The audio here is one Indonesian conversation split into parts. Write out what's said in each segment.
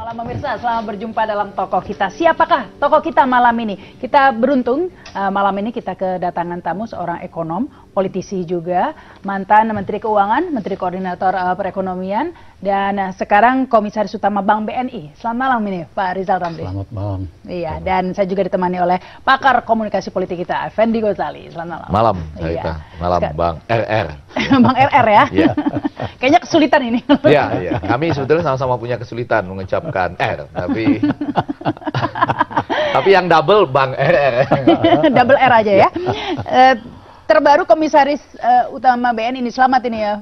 Malam pemirsa, selamat berjumpa dalam Tokoh Kita. Siapakah tokoh kita malam ini? Kita beruntung malam ini kita kedatangan tamu seorang ekonom, politisi juga, mantan Menteri Keuangan, Menteri Koordinator Perekonomian, dan sekarang Komisaris Utama Bank BNI. Selamat malam ini Pak Rizal Ramli. Selamat malam. Iya, dan saya juga ditemani oleh pakar komunikasi politik kita, Effendi Ghazali. Selamat malam. Malam, iya. Malam Bang RR. Bang RR ya? Iya. Kayaknya kesulitan ini. Iya, iya. Kami sebetulnya sama-sama punya kesulitan mengucapkan R, tapi yang double Bang RR. Double R aja ya. Terbaru Komisaris Utama BNI ini, selamat ini ya,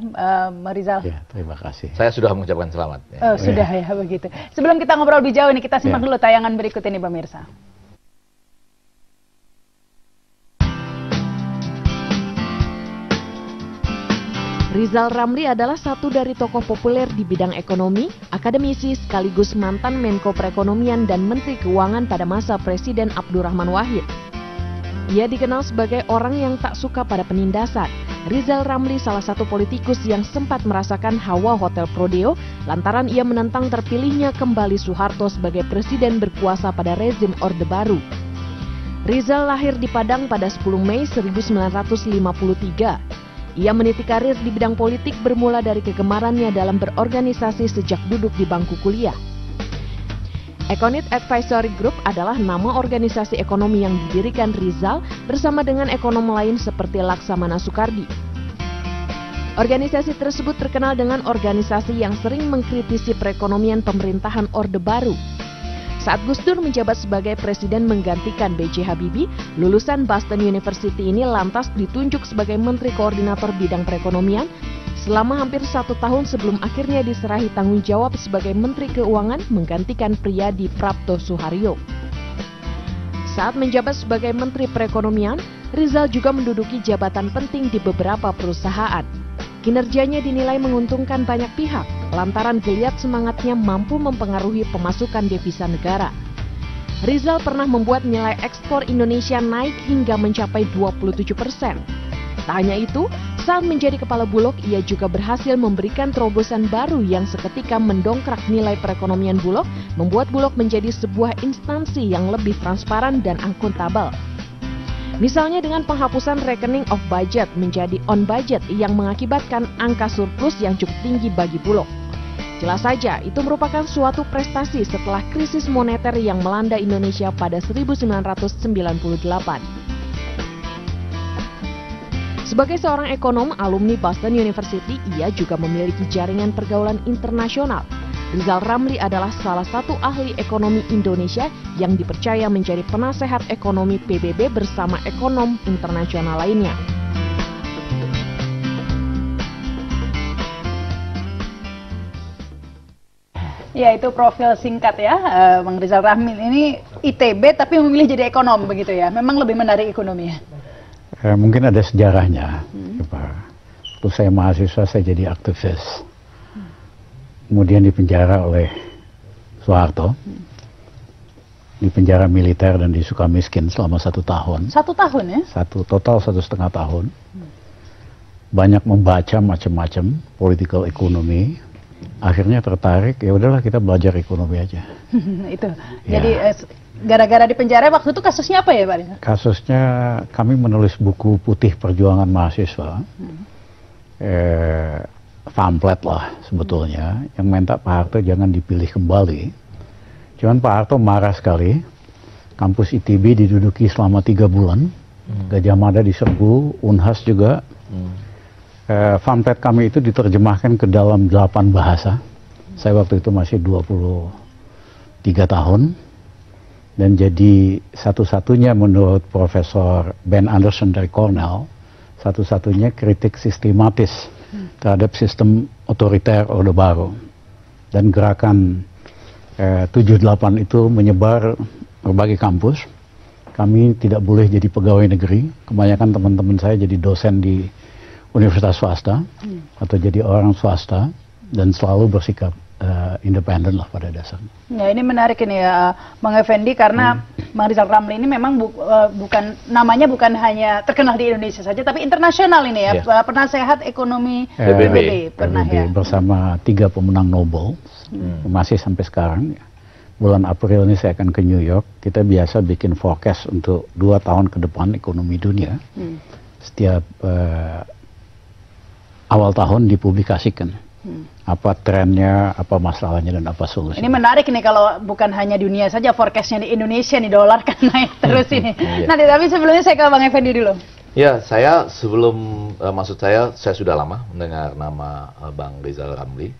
Rizal. Ya, terima kasih. Saya sudah mengucapkan selamat. Oh, sudah ya, begitu. Sebelum kita ngobrol lebih jauh ini, kita simak dulu tayangan berikut ini, pemirsa. Rizal Ramli adalah satu dari tokoh populer di bidang ekonomi, akademisi sekaligus mantan Menko Perekonomian dan Menteri Keuangan pada masa Presiden Abdurrahman Wahid. Ia dikenal sebagai orang yang tak suka pada penindasan. Rizal Ramli salah satu politikus yang sempat merasakan hawa Hotel Prodeo lantaran ia menentang terpilihnya kembali Soeharto sebagai presiden berkuasa pada rezim Orde Baru. Rizal lahir di Padang pada 10 Mei 1953. Ia meniti karir di bidang politik bermula dari kegemarannya dalam berorganisasi sejak duduk di bangku kuliah. Econit Advisory Group adalah nama organisasi ekonomi yang didirikan Rizal bersama dengan ekonom lain seperti Laksamana Soekardi. Organisasi tersebut terkenal dengan organisasi yang sering mengkritisi perekonomian pemerintahan Orde Baru. Saat Gus Dur menjabat sebagai presiden menggantikan B.J. Habibie, lulusan Boston University ini lantas ditunjuk sebagai Menteri Koordinator Bidang Perekonomian selama hampir 1 tahun sebelum akhirnya diserahi tanggung jawab sebagai Menteri Keuangan menggantikan Priyadi Prapto Suharyo. Saat menjabat sebagai Menteri Perekonomian, Rizal juga menduduki jabatan penting di beberapa perusahaan. Kinerjanya dinilai menguntungkan banyak pihak, lantaran geliat semangatnya mampu mempengaruhi pemasukan devisa negara. Rizal pernah membuat nilai ekspor Indonesia naik hingga mencapai 27%. Tak hanya itu, saat menjadi kepala Bulog, ia juga berhasil memberikan terobosan baru yang seketika mendongkrak nilai perekonomian Bulog, membuat Bulog menjadi sebuah instansi yang lebih transparan dan akuntabel. Misalnya dengan penghapusan rekening off budget menjadi on budget yang mengakibatkan angka surplus yang cukup tinggi bagi Bulog. Jelas saja, itu merupakan suatu prestasi setelah krisis moneter yang melanda Indonesia pada 1998. Sebagai seorang ekonom alumni Boston University, ia juga memiliki jaringan pergaulan internasional. Rizal Ramli adalah salah satu ahli ekonomi Indonesia yang dipercaya menjadi penasehat ekonomi PBB bersama ekonom internasional lainnya. Ya, itu profil singkat ya, Bang Rizal Ramli ini ITB tapi memilih jadi ekonom begitu ya. Memang lebih menarik ekonomi ya? Mungkin ada sejarahnya. Waktu saya mahasiswa saya jadi aktivis. Kemudian dipenjara oleh Soeharto, di penjara militer dan di Sukamiskin selama 1 tahun. 1 tahun ya? Total 1,5 tahun. Banyak membaca macam-macam political economy. Akhirnya tertarik, ya udahlah kita belajar ekonomi aja. Itu. Ya. Jadi gara-gara di penjara waktu itu kasusnya apa ya Pak? Kasusnya kami menulis buku putih perjuangan mahasiswa. Pamflet lah sebetulnya, yang minta Pak Harto jangan dipilih kembali. Cuman Pak Harto marah sekali. Kampus ITB diduduki selama 3 bulan. Gajah Mada diserbu, Unhas juga. Pamflet kami itu diterjemahkan ke dalam 8 bahasa. Saya waktu itu masih 23 tahun. Dan jadi satu-satunya menurut Profesor Ben Anderson dari Cornell, satu-satunya kritik sistematis terhadap sistem otoriter Orde Baru. Dan gerakan 78 itu menyebar berbagai kampus. Kami tidak boleh jadi pegawai negeri. Kebanyakan teman-teman saya jadi dosen di universitas swasta atau jadi orang swasta dan selalu bersikap independen lah pada dasarnya. Ya, ini menarik ini ya, Bang Effendi, karena Bang Rizal Ramli ini memang namanya bukan hanya terkenal di Indonesia saja, tapi internasional ini ya, penasehat ekonomi PBB pernah ya. Bersama 3 pemenang Nobel, masih sampai sekarang. bulan April ini saya akan ke New York. Kita biasa bikin forecast untuk 2 tahun ke depan ekonomi dunia. Setiap awal tahun dipublikasikan. Apa trennya, apa masalahnya, dan apa solusinya. Ini menarik nih kalau bukan hanya dunia saja, forecastnya di Indonesia nih, dolar kan naik terus ini. Nanti tapi sebelumnya saya ke Bang Effendi dulu. Ya, saya sebelum, maksud saya sudah lama mendengar nama Bang Rizal Ramli.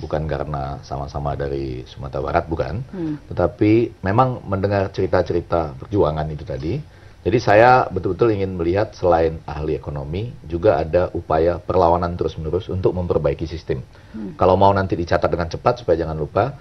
Bukan karena sama-sama dari Sumatera Barat, bukan. Tetapi memang mendengar cerita-cerita perjuangan itu tadi. Jadi saya betul-betul ingin melihat selain ahli ekonomi, juga ada upaya perlawanan terus-menerus untuk memperbaiki sistem. Kalau mau nanti dicatat dengan cepat, supaya jangan lupa,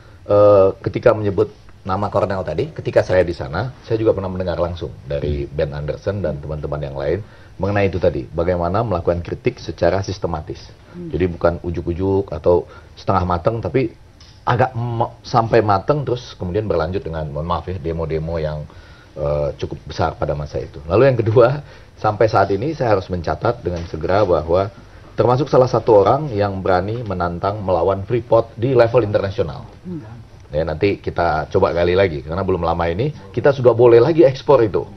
ketika menyebut nama Cornell tadi, ketika saya di sana, saya juga pernah mendengar langsung dari Ben Anderson dan teman-teman yang lain, mengenai itu tadi, bagaimana melakukan kritik secara sistematis. Jadi bukan ujuk-ujuk atau setengah mateng, tapi agak sampai mateng, terus kemudian berlanjut dengan, mohon maaf ya, demo-demo yang cukup besar pada masa itu. Lalu yang kedua, sampai saat ini saya harus mencatat dengan segera bahwa termasuk salah satu orang yang berani menantang melawan Freeport di level internasional. Ya, nanti kita coba gali lagi, karena belum lama ini kita sudah boleh lagi ekspor itu.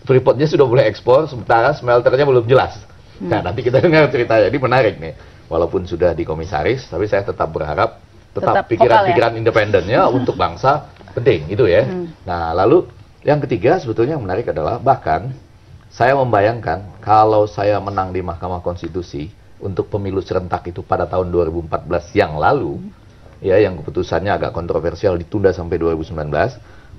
Freeportnya sudah boleh ekspor, sementara smelternya belum jelas. Nah, nanti kita dengar ceritanya, ini menarik nih. Walaupun sudah dikomisaris, tapi saya tetap berharap, tetap pikiran-pikiran independennya untuk bangsa penting, itu ya. Nah, lalu yang ketiga sebetulnya yang menarik adalah, bahkan saya membayangkan kalau saya menang di Mahkamah Konstitusi untuk pemilu serentak itu pada tahun 2014 yang lalu, ya, yang keputusannya agak kontroversial ditunda sampai 2019,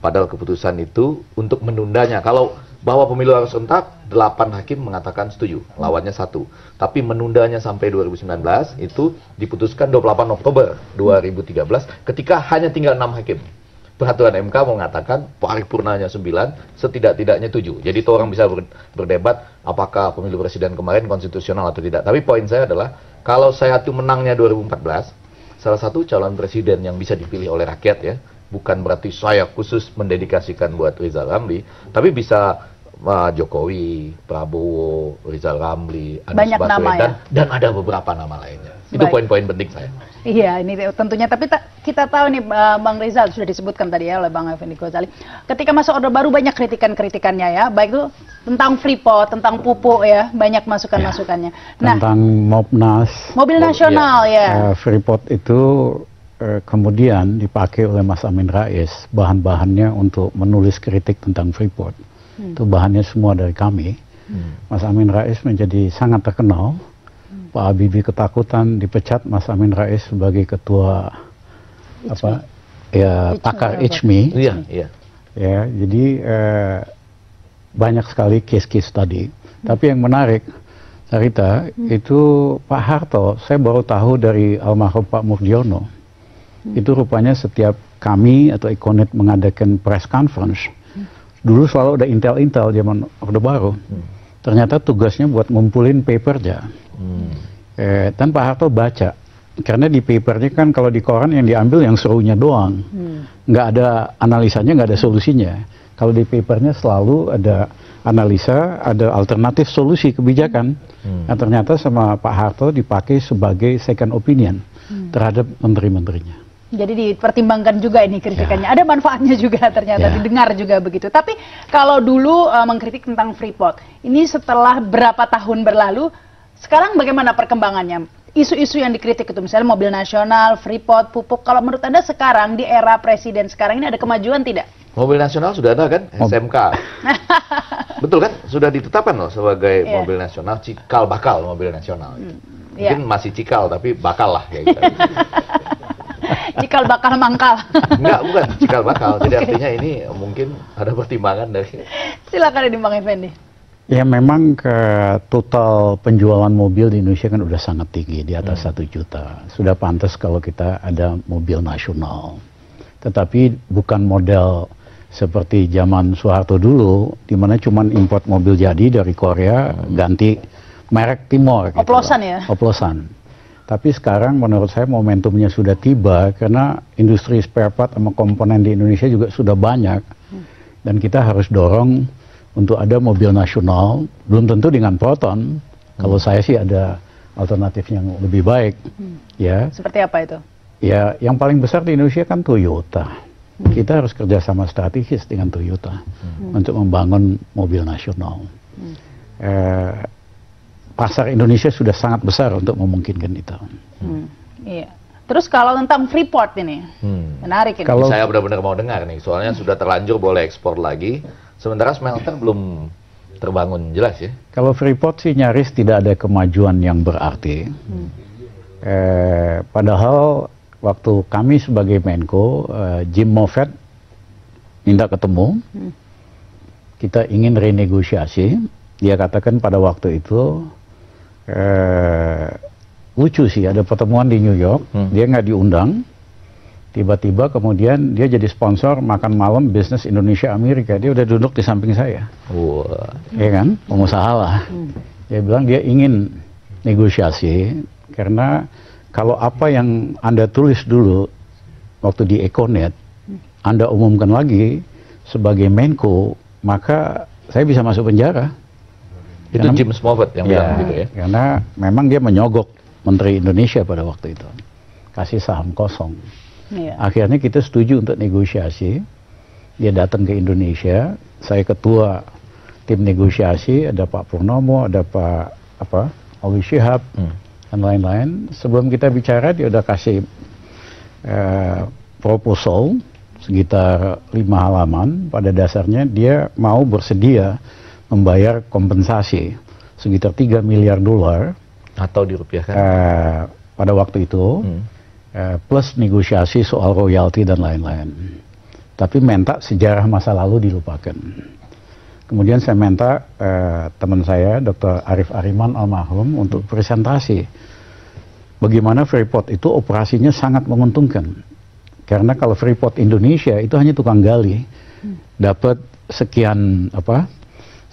padahal keputusan itu untuk menundanya. Kalau bahwa pemilu harus serentak, 8 hakim mengatakan setuju, lawannya 1. Tapi menundanya sampai 2019 itu diputuskan 28 Oktober 2013 ketika hanya tinggal 6 hakim. Peraturan MK mengatakan paripurnanya 9, setidak-tidaknya 7. Jadi itu orang bisa berdebat apakah pemilu presiden kemarin konstitusional atau tidak. Tapi poin saya adalah, kalau saya itu menangnya 2014, salah satu calon presiden yang bisa dipilih oleh rakyat ya, bukan berarti saya khusus mendedikasikan buat Rizal Ramli, tapi bisa Jokowi, Prabowo, Rizal Ramli, Anies Baswedan, dan ada beberapa nama lainnya. Itu poin-poin penting saya. Iya, ini tentunya. Tapi kita tahu nih, Bang Rizal, sudah disebutkan tadi ya oleh Bang Effendi Ghazali. Ketika masuk Orde Baru banyak kritikan-kritikannya ya, baik itu tentang Freeport, tentang pupuk ya, banyak masukan-masukannya. Nah, tentang Mobnas, mobil nasional ya. Freeport itu kemudian dipakai oleh Mas Amin Rais, bahan-bahannya untuk menulis kritik tentang Freeport. Itu bahannya semua dari kami. Mas Amin Rais menjadi sangat terkenal. Pak Habibie ketakutan, dipecat Mas Amin Rais sebagai ketua pakar ICMI. Iya, iya. Ya, jadi banyak sekali case-case tadi. Tapi yang menarik, Sarita, itu Pak Harto, saya baru tahu dari almarhum Pak Murdiono. Itu rupanya setiap kami atau Econet mengadakan press conference, dulu selalu ada intel-intel zaman Orde Baru. Ternyata tugasnya buat ngumpulin papernya. Dan Pak Harto baca, karena di papernya kan kalau di koran yang diambil yang serunya doang, nggak ada analisanya, nggak ada solusinya. Kalau di papernya selalu ada analisa, ada alternatif solusi kebijakan. Nah, ternyata sama Pak Harto dipakai sebagai second opinion terhadap menteri-menterinya. Jadi dipertimbangkan juga ini kritikannya. Ada manfaatnya juga ternyata, didengar juga begitu. Tapi kalau dulu mengkritik tentang Freeport, ini setelah berapa tahun berlalu, sekarang bagaimana perkembangannya? Isu-isu yang dikritik itu misalnya mobil nasional, Freeport, pupuk. Kalau menurut Anda sekarang di era presiden sekarang ini ada kemajuan tidak? Mobil nasional sudah ada kan? SMK. Betul kan? Sudah ditetapkan loh sebagai mobil nasional, cikal bakal mobil nasional. Mungkin masih cikal tapi bakal lah kayak gitu. Cikal bakal mangkal. Enggak, bukan cikal bakal. Jadi artinya ini mungkin ada pertimbangan dari. Silakan ini Bang Effendi. Ya memang total penjualan mobil di Indonesia kan udah sangat tinggi, di atas 1 juta. Sudah pantas kalau kita ada mobil nasional. Tetapi bukan model seperti zaman Soeharto dulu, di mana cuma import mobil jadi dari Korea, ganti merek Timor. Oplosan ya? Oplosan. Tapi sekarang menurut saya momentumnya sudah tiba, karena industri spare part sama komponen di Indonesia juga sudah banyak. Dan kita harus dorong untuk ada mobil nasional, belum tentu dengan Proton. Kalau saya sih ada alternatif yang lebih baik. Ya. Seperti apa itu? Ya, yang paling besar di Indonesia kan Toyota. kita harus kerjasama strategis dengan Toyota untuk membangun mobil nasional. Pasar Indonesia sudah sangat besar untuk memungkinkan itu. Iya. Terus kalau tentang Freeport ini, menarik ini. Kalau saya benar-benar mau dengar nih, soalnya sudah terlanjur boleh ekspor lagi, sementara smelter belum terbangun jelas ya. Kalau Freeport sih nyaris tidak ada kemajuan yang berarti. Padahal waktu kami sebagai Menko, Jim Moffett minta ketemu, kita ingin renegosiasi. Dia katakan pada waktu itu, lucu sih, ada pertemuan di New York, dia nggak diundang, tiba-tiba kemudian dia jadi sponsor makan malam bisnis Indonesia Amerika, dia udah duduk di samping saya. Ya kan, pengusaha lah. Dia bilang dia ingin negosiasi, karena kalau apa yang Anda tulis dulu waktu di Econet, Anda umumkan lagi sebagai Menko, maka saya bisa masuk penjara. Itu Jim Moffett yang bilang gitu ya? Karena memang dia menyogok Menteri Indonesia pada waktu itu, kasih saham kosong. Akhirnya kita setuju untuk negosiasi. Dia datang ke Indonesia, saya ketua tim negosiasi, ada Pak Purnomo, ada Pak Alwi Shihab, dan lain-lain. Sebelum kita bicara, dia udah kasih proposal sekitar 5 halaman. Pada dasarnya dia mau bersedia membayar kompensasi sekitar $3 miliar atau dirupiahkan pada waktu itu, plus negosiasi soal royalti dan lain-lain. Tapi minta sejarah masa lalu dilupakan. Kemudian saya minta teman saya, Dr. Arif Ariman almarhum, untuk presentasi bagaimana Freeport itu operasinya sangat menguntungkan. Karena kalau Freeport Indonesia itu hanya tukang gali, dapat sekian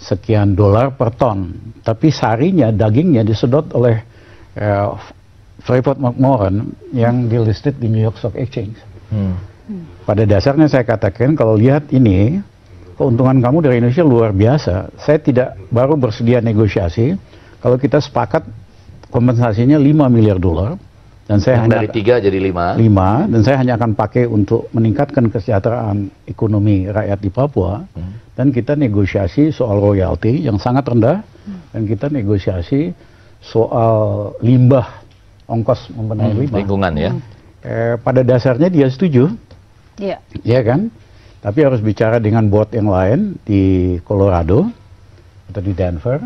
$sekian per ton, tapi sarinya, dagingnya disedot oleh Freeport McMoran yang di-listed di New York Stock Exchange. Pada dasarnya saya katakan, kalau lihat ini, keuntungan kamu dari Indonesia luar biasa. Saya tidak baru bersedia negosiasi, kalau kita sepakat kompensasinya $5 miliar, dan saya hanya dari 3 jadi 5, dan saya hanya akan pakai untuk meningkatkan kesejahteraan ekonomi rakyat di Papua. Dan kita negosiasi soal royalti yang sangat rendah, dan kita negosiasi soal limbah, ongkos membenahi limbah. Lingkungan ya. Pada dasarnya dia setuju, ya kan? Tapi harus bicara dengan board yang lain di Colorado atau di Denver.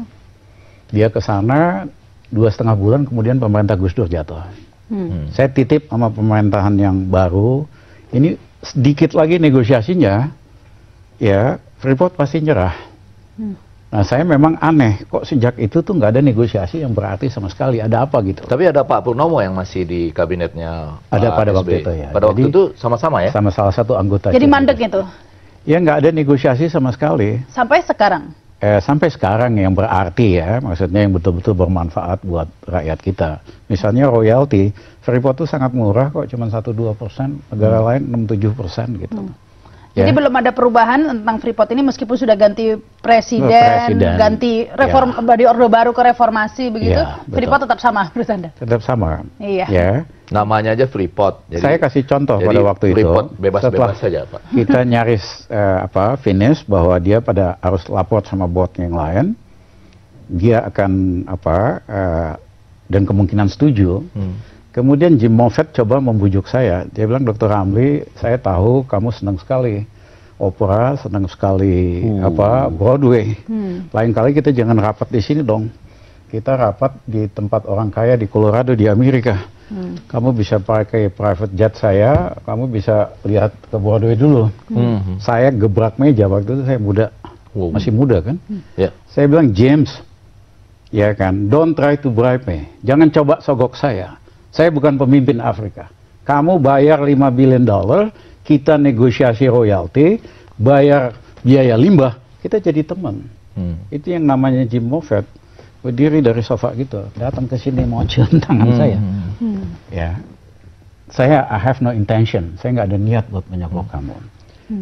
Dia ke sana 2,5 bulan, kemudian pemerintah Gus Dur jatuh. Saya titip sama pemerintahan yang baru, ini sedikit lagi negosiasinya, ya Freeport pasti nyerah. Nah, saya memang aneh, kok sejak itu tuh nggak ada negosiasi yang berarti sama sekali. Ada apa gitu? Tapi ada Pak Purnomo yang masih di kabinetnya. Ada pada SBY. waktu itu ya. Pada waktu itu sama-sama ya? Sama salah satu anggota. Jadi mandek itu? Ya nggak ada negosiasi sama sekali. Sampai sekarang? Sampai sekarang yang berarti ya, maksudnya yang betul-betul bermanfaat buat rakyat kita. Misalnya royalti, Freeport itu sangat murah kok, cuma 1-2%, negara lain 6-7% gitu. Jadi belum ada perubahan tentang Freeport ini meskipun sudah ganti presiden. Ganti reform dari Orde Baru ke reformasi begitu, Freeport tetap sama menurut Anda? Tetap sama. Iya. Ya. Namanya aja Freeport. Jadi, saya kasih contoh pada waktu Freeport itu. Bebas-bebas saja, Pak. Kita nyaris finish bahwa dia pada harus lapor sama board yang lain. Dia akan dan kemungkinan setuju. Kemudian Jim Moffett coba membujuk saya. Dia bilang, Dr. Ramli, saya tahu kamu senang sekali opera, senang sekali Broadway. Lain kali kita jangan rapat di sini dong. Kita rapat di tempat orang kaya di Colorado di Amerika. Kamu bisa pakai private jet saya, kamu bisa lihat ke Broadway dulu. Saya gebrak meja waktu itu, saya muda, masih muda kan. Saya bilang, James, ya kan, don't try to bribe me. Jangan coba sogok saya. Saya bukan pemimpin Afrika. Kamu bayar $5 billion, kita negosiasi royalti, bayar biaya limbah, kita jadi teman. Itu yang namanya Jim Moffett, berdiri dari sofa gitu, datang ke sini mau cium tangan saya. Ya, saya I have no intention, saya nggak ada niat buat menyogok kamu.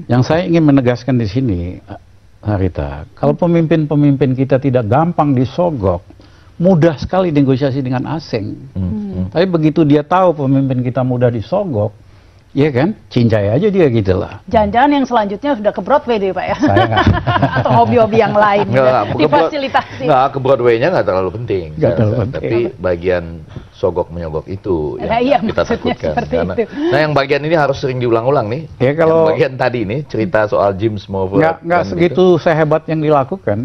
Yang saya ingin menegaskan di sini, Harita, kalau pemimpin-pemimpin kita tidak gampang disogok, mudah sekali negosiasi dengan asing. Tapi begitu dia tahu pemimpin kita mudah disogok, Iya kan? Cincai aja dia gitu lah. Jangan-jangan yang selanjutnya sudah ke Broadway deh Pak ya? Saya nggak. Atau hobi-hobi yang lain difasilitasi. Nggak, ke Broadway-nya nggak terlalu penting. Nggak terlalu penting. Tapi bagian sogok menyogok itu Nah, yang iya, kita maksudnya takutkan. seperti Karena, itu. nah yang bagian ini harus sering diulang-ulang nih. Ya kalau yang bagian tadi nih cerita soal Jim Smallwood. nggak segitu sehebat yang dilakukan.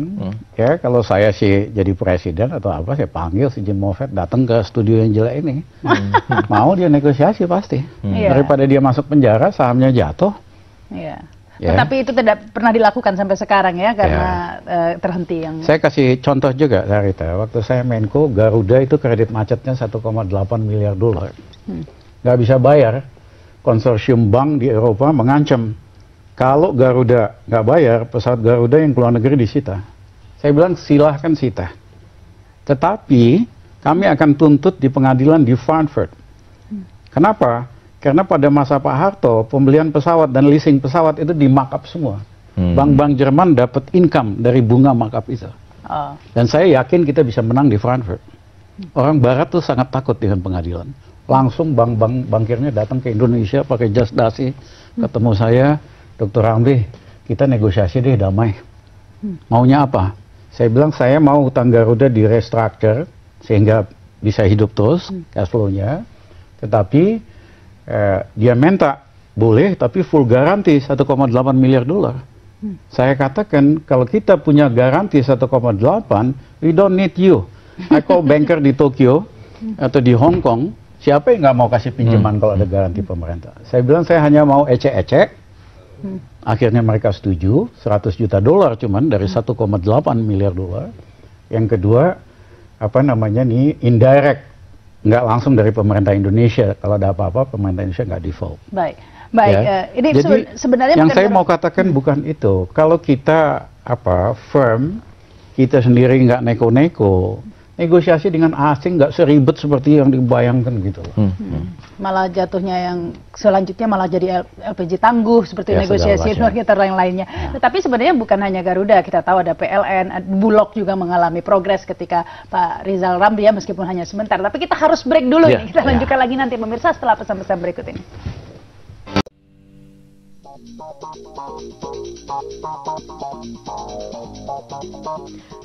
Ya kalau saya sih jadi presiden atau apa, saya panggil si Jim Moffat datang ke studio yang jelek ini. Mau dia negosiasi pasti. Daripada dia masuk penjara, sahamnya jatuh. Iya. Ya. Tetapi itu tidak pernah dilakukan sampai sekarang ya, karena terhenti yang... Saya kasih contoh juga, Sarita. Waktu saya Menko, Garuda itu kredit macetnya 1,8 miliar dolar. Nggak bisa bayar. Konsorsium bank di Eropa mengancam, kalau Garuda nggak bayar, pesawat Garuda yang keluar negeri disita. Saya bilang silahkan sita. Tetapi kami akan tuntut di pengadilan di Frankfurt. Kenapa? Karena pada masa Pak Harto, pembelian pesawat dan leasing pesawat itu di markup semua. Bank-bank Jerman dapat income dari bunga markup itu. Dan saya yakin kita bisa menang di Frankfurt. Orang Barat tuh sangat takut dengan pengadilan. Langsung bank-bank bankirnya datang ke Indonesia pakai jas dasi, ketemu saya, Dr. Ramli, kita negosiasi deh damai. Maunya apa? Saya bilang saya mau utang Garuda di restructure sehingga bisa hidup terus cash flow-nya. Tetapi dia minta boleh tapi full garansi 1,8 miliar dolar. Saya katakan kalau kita punya garansi 1,8, we don't need you. I call banker di Tokyo atau di Hong Kong, siapa yang nggak mau kasih pinjaman kalau ada garansi pemerintah? Saya bilang saya hanya mau ecek-ecek. Akhirnya mereka setuju, 100 juta dolar cuman dari 1,8 miliar dolar. Yang kedua, apa namanya nih, indirect. Nggak langsung dari pemerintah Indonesia. Kalau ada apa-apa, pemerintah Indonesia nggak default. Baik. Ya. Ini jadi, sebenarnya yang saya mau katakan bukan itu. Kalau kita firm, kita sendiri nggak neko-neko, negosiasi dengan asing nggak seribet seperti yang dibayangkan gitu. Malah jatuhnya yang selanjutnya malah jadi LPG tangguh seperti negosiasi kita yang lainnya. Tetapi sebenarnya bukan hanya Garuda, kita tahu ada PLN, Bulog juga mengalami progres ketika Pak Rizal Ramli ya, meskipun hanya sebentar. Tapi kita harus break dulu ini. Kita lanjutkan lagi nanti pemirsa setelah pesan-pesan berikut ini.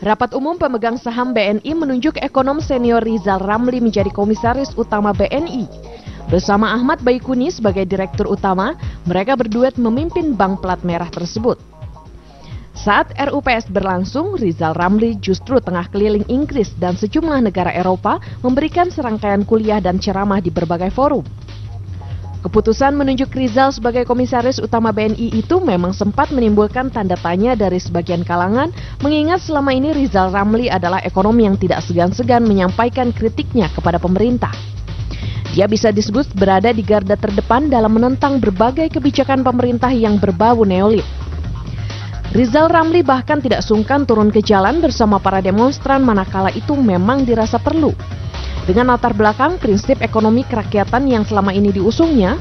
Rapat umum pemegang saham BNI menunjuk ekonom senior Rizal Ramli menjadi komisaris utama BNI. Bersama Ahmad Baikuni sebagai direktur utama, mereka berduet memimpin bank plat merah tersebut. Saat RUPS berlangsung, Rizal Ramli justru tengah keliling Inggris dan sejumlah negara Eropa memberikan serangkaian kuliah dan ceramah di berbagai forum. Keputusan menunjuk Rizal sebagai komisaris utama BNI itu memang sempat menimbulkan tanda tanya dari sebagian kalangan, mengingat selama ini Rizal Ramli adalah ekonom yang tidak segan-segan menyampaikan kritiknya kepada pemerintah. Dia bisa disebut berada di garda terdepan dalam menentang berbagai kebijakan pemerintah yang berbau neolib. Rizal Ramli bahkan tidak sungkan turun ke jalan bersama para demonstran manakala itu memang dirasa perlu. Dengan latar belakang prinsip ekonomi kerakyatan yang selama ini diusungnya,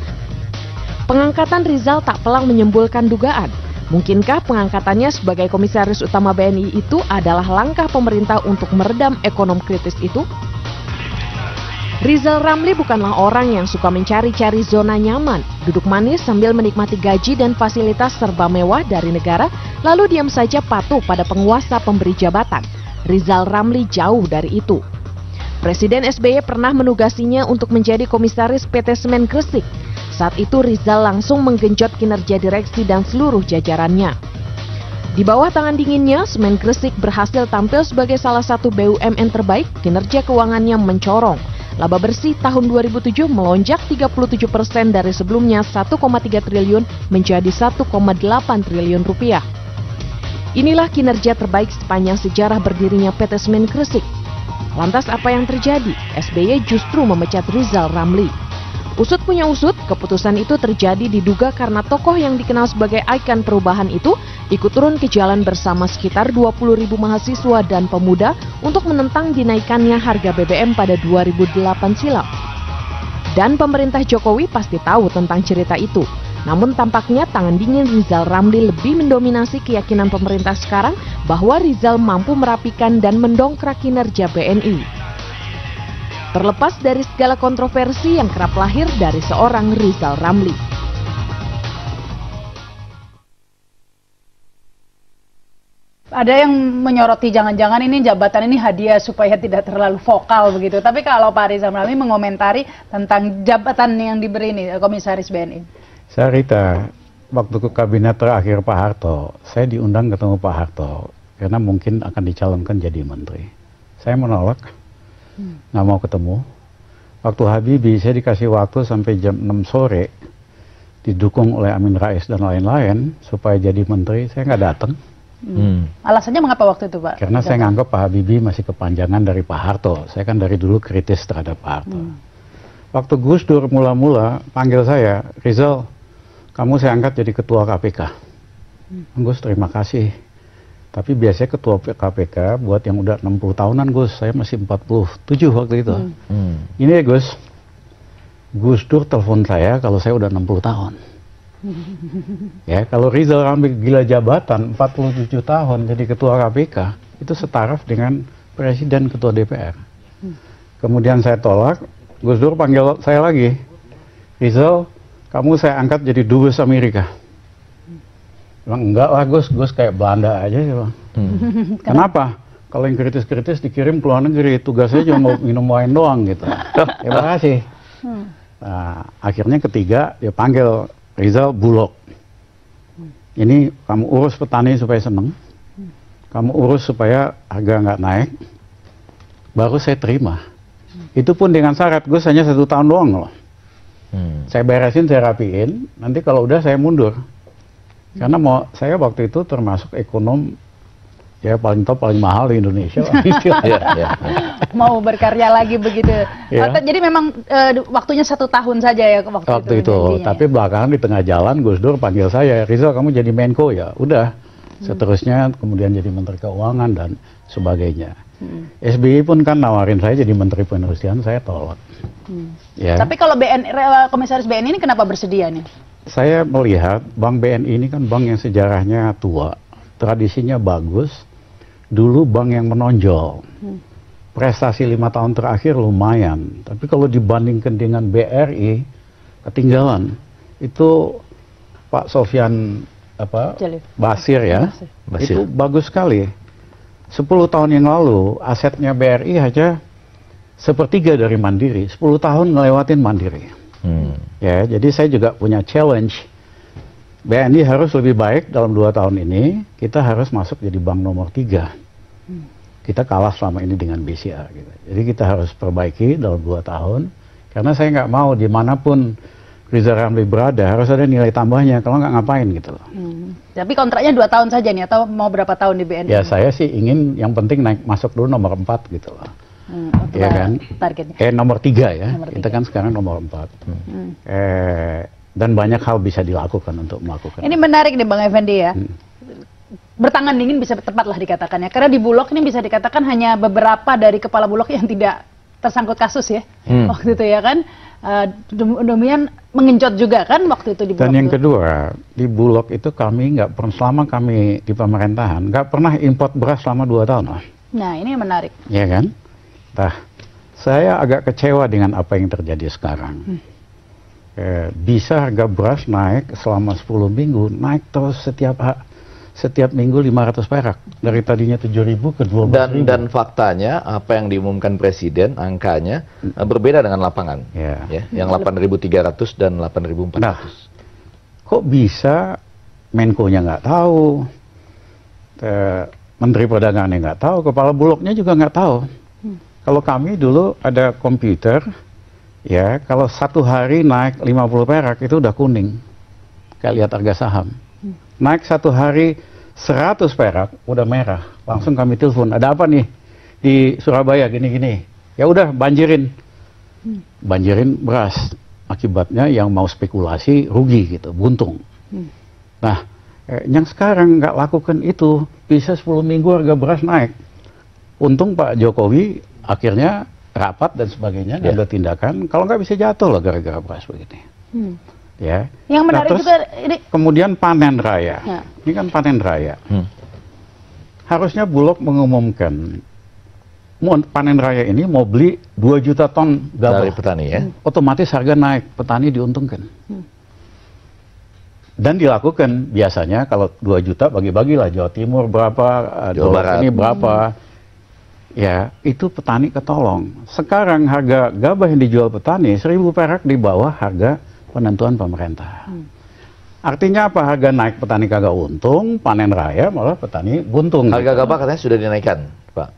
pengangkatan Rizal tak pelang menyembulkan dugaan. Mungkinkah pengangkatannya sebagai komisaris utama BNI itu adalah langkah pemerintah untuk meredam ekonom kritis itu? Rizal Ramli bukanlah orang yang suka mencari-cari zona nyaman, duduk manis sambil menikmati gaji dan fasilitas serba mewah dari negara, lalu diam saja patuh pada penguasa pemberi jabatan. Rizal Ramli jauh dari itu. Presiden SBY pernah menugasinya untuk menjadi komisaris PT Semen Gresik. Saat itu Rizal langsung menggenjot kinerja direksi dan seluruh jajarannya. Di bawah tangan dinginnya, Semen Gresik berhasil tampil sebagai salah satu BUMN terbaik, kinerja keuangannya mencorong. Laba bersih tahun 2007 melonjak 37% dari sebelumnya 1,3 triliun menjadi 1,8 triliun rupiah. Inilah kinerja terbaik sepanjang sejarah berdirinya PT Semen Gresik. Lantas apa yang terjadi? SBY justru memecat Rizal Ramli. Usut punya usut, keputusan itu terjadi diduga karena tokoh yang dikenal sebagai ikon perubahan itu ikut turun ke jalan bersama sekitar 20.000 mahasiswa dan pemuda untuk menentang dinaikannya harga BBM pada 2008 silam. Dan pemerintah Jokowi pasti tahu tentang cerita itu. Namun tampaknya tangan dingin Rizal Ramli lebih mendominasi keyakinan pemerintah sekarang bahwa Rizal mampu merapikan dan mendongkrak kinerja BNI. Terlepas dari segala kontroversi yang kerap lahir dari seorang Rizal Ramli. Ada yang menyoroti jangan-jangan ini jabatan ini hadiah supaya tidak terlalu vokal begitu. Tapi kalau Pak Rizal Ramli mengomentari tentang jabatan yang diberi ini Komisaris BNI. Saya Rita, waktu ke kabinet terakhir Pak Harto, saya diundang ketemu Pak Harto karena mungkin akan dicalonkan jadi menteri. Saya menolak, nggak mau ketemu. Waktu Habibie saya dikasih waktu sampai jam 6 sore, didukung oleh Amin Rais dan lain-lain supaya jadi menteri, saya nggak datang. Alasannya mengapa waktu itu, Pak? Karena saya nganggap Pak Habibie masih kepanjangan dari Pak Harto. Saya kan dari dulu kritis terhadap Pak Harto. Waktu Gus Dur mula-mula panggil saya, Rizal, kamu saya angkat jadi ketua KPK. Gus, terima kasih. Tapi biasanya ketua KPK buat yang udah 60 tahunan, Gus. Saya masih 47 waktu itu. Ini ya Gus, Gus Dur telepon saya kalau saya udah 60 tahun. Ya, kalau Rizal Ramli gila jabatan 47 tahun jadi ketua KPK, itu setaraf dengan presiden ketua DPR. Kemudian saya tolak, Gus Dur panggil saya lagi, Rizal, kamu saya angkat jadi dubes Amerika. Bilang, enggak lah Gus, Gus kayak Belanda aja ya Bang. Kenapa? Kalau yang kritis-kritis dikirim ke luar negeri, tugasnya cuma mau minum wine doang gitu. Terima kasih. Nah, akhirnya ketiga dia panggil Rizal Bulog. Ini kamu urus petani supaya seneng, kamu urus supaya harga nggak naik, baru saya terima. Itu pun dengan syarat, Gus hanya 1 tahun doang loh. Saya beresin, saya rapiin, nanti kalau udah saya mundur. Karena saya waktu itu termasuk ekonom ya paling top, paling mahal di Indonesia. Mau berkarya lagi begitu. Jadi memang waktunya 1 tahun saja ya waktu itu. Tapi belakangan di tengah jalan Gus Dur panggil saya, Rizal kamu jadi Menko ya. Udah. Seterusnya kemudian jadi Menteri Keuangan dan sebagainya. SBY pun kan nawarin saya jadi Menteri Perindustrian, saya tolak. Ya. Tapi kalau Komisaris BNI ini kenapa bersedia nih? Saya melihat Bank BNI ini kan bank yang sejarahnya tua, tradisinya bagus. Dulu bank yang menonjol, prestasi 5 tahun terakhir lumayan. Tapi kalau dibandingkan dengan BRI, ketinggalan. Itu Pak Sofyan Basir ya, itu bagus sekali. 10 tahun yang lalu asetnya BRI aja 1/3 dari Mandiri. 10 tahun ngelewatin Mandiri. Ya, jadi saya juga punya challenge. BNI harus lebih baik dalam 2 tahun ini. Kita harus masuk jadi bank nomor 3. Kita kalah selama ini dengan BCA gitu. Jadi kita harus perbaiki dalam 2 tahun. Karena saya nggak mau dimanapun Rizal Ramli berada harus ada nilai tambahnya. Kalau nggak ngapain gitu loh. Tapi kontraknya 2 tahun saja nih atau mau berapa tahun di BNI? Ya saya sih ingin yang penting masuk dulu nomor 4 gitu loh. Ya kan? Targetnya. Nomor 3 ya. Nomor 3. Kita kan sekarang nomor 4. Dan banyak hal bisa dilakukan untuk melakukan. Ini menarik nih Bang Effendi ya. Bertangan dingin bisa tepat lah dikatakannya. Karena di Bulog ini bisa dikatakan hanya beberapa dari kepala Bulog yang tidak tersangkut kasus ya. Waktu itu ya kan. Demikian mengenjot juga kan waktu itu di Bulog. Dan yang kedua, di Bulog itu kami nggak pernah, selama kami di pemerintahan, nggak pernah import beras selama 2 tahun loh. Nah ini yang menarik. Iya kan? Nah, saya agak kecewa dengan apa yang terjadi sekarang. Bisa harga beras naik selama 10 minggu, naik terus setiap minggu 500 perak. Dari tadinya 7.000 ke 12.000. Dan faktanya, apa yang diumumkan Presiden, angkanya berbeda dengan lapangan. Ya, yang 8.300 dan 8.400. Nah, kok bisa Menko-nya nggak tahu, Menteri Perdagangannya nggak tahu, Kepala Bulognya juga nggak tahu. Kalau kami dulu ada komputer, ya kalau 1 hari naik 50 perak itu udah kuning. Kayak lihat harga saham. Naik 1 hari 100 perak udah merah. Langsung kami telepon, ada apa nih di Surabaya gini-gini. Ya udah banjirin. Banjirin beras. Akibatnya yang mau spekulasi rugi gitu, buntung. Nah, yang sekarang nggak lakukan itu, bisa 10 minggu harga beras naik. Untung Pak Jokowi akhirnya rapat dan sebagainya, ngambil tindakan. Kalau nggak bisa jatuh lah gara-gara beras begini. Ya. Yang menarik juga ini. Kemudian panen raya. Ini kan panen raya. Harusnya Bulog mengumumkan panen raya ini mau beli 2 juta ton gabah dari petani ya. Otomatis harga naik, petani diuntungkan. Dan dilakukan biasanya kalau 2 juta bagi-bagilah, Jawa Timur berapa, Jawa Barat ini berapa. Ya, itu petani ketolong. Sekarang harga gabah yang dijual petani 1.000 perak di bawah harga penentuan pemerintah. Artinya apa? Harga naik petani kagak untung, panen raya malah petani buntung. Harga gabah katanya sudah dinaikkan, Pak.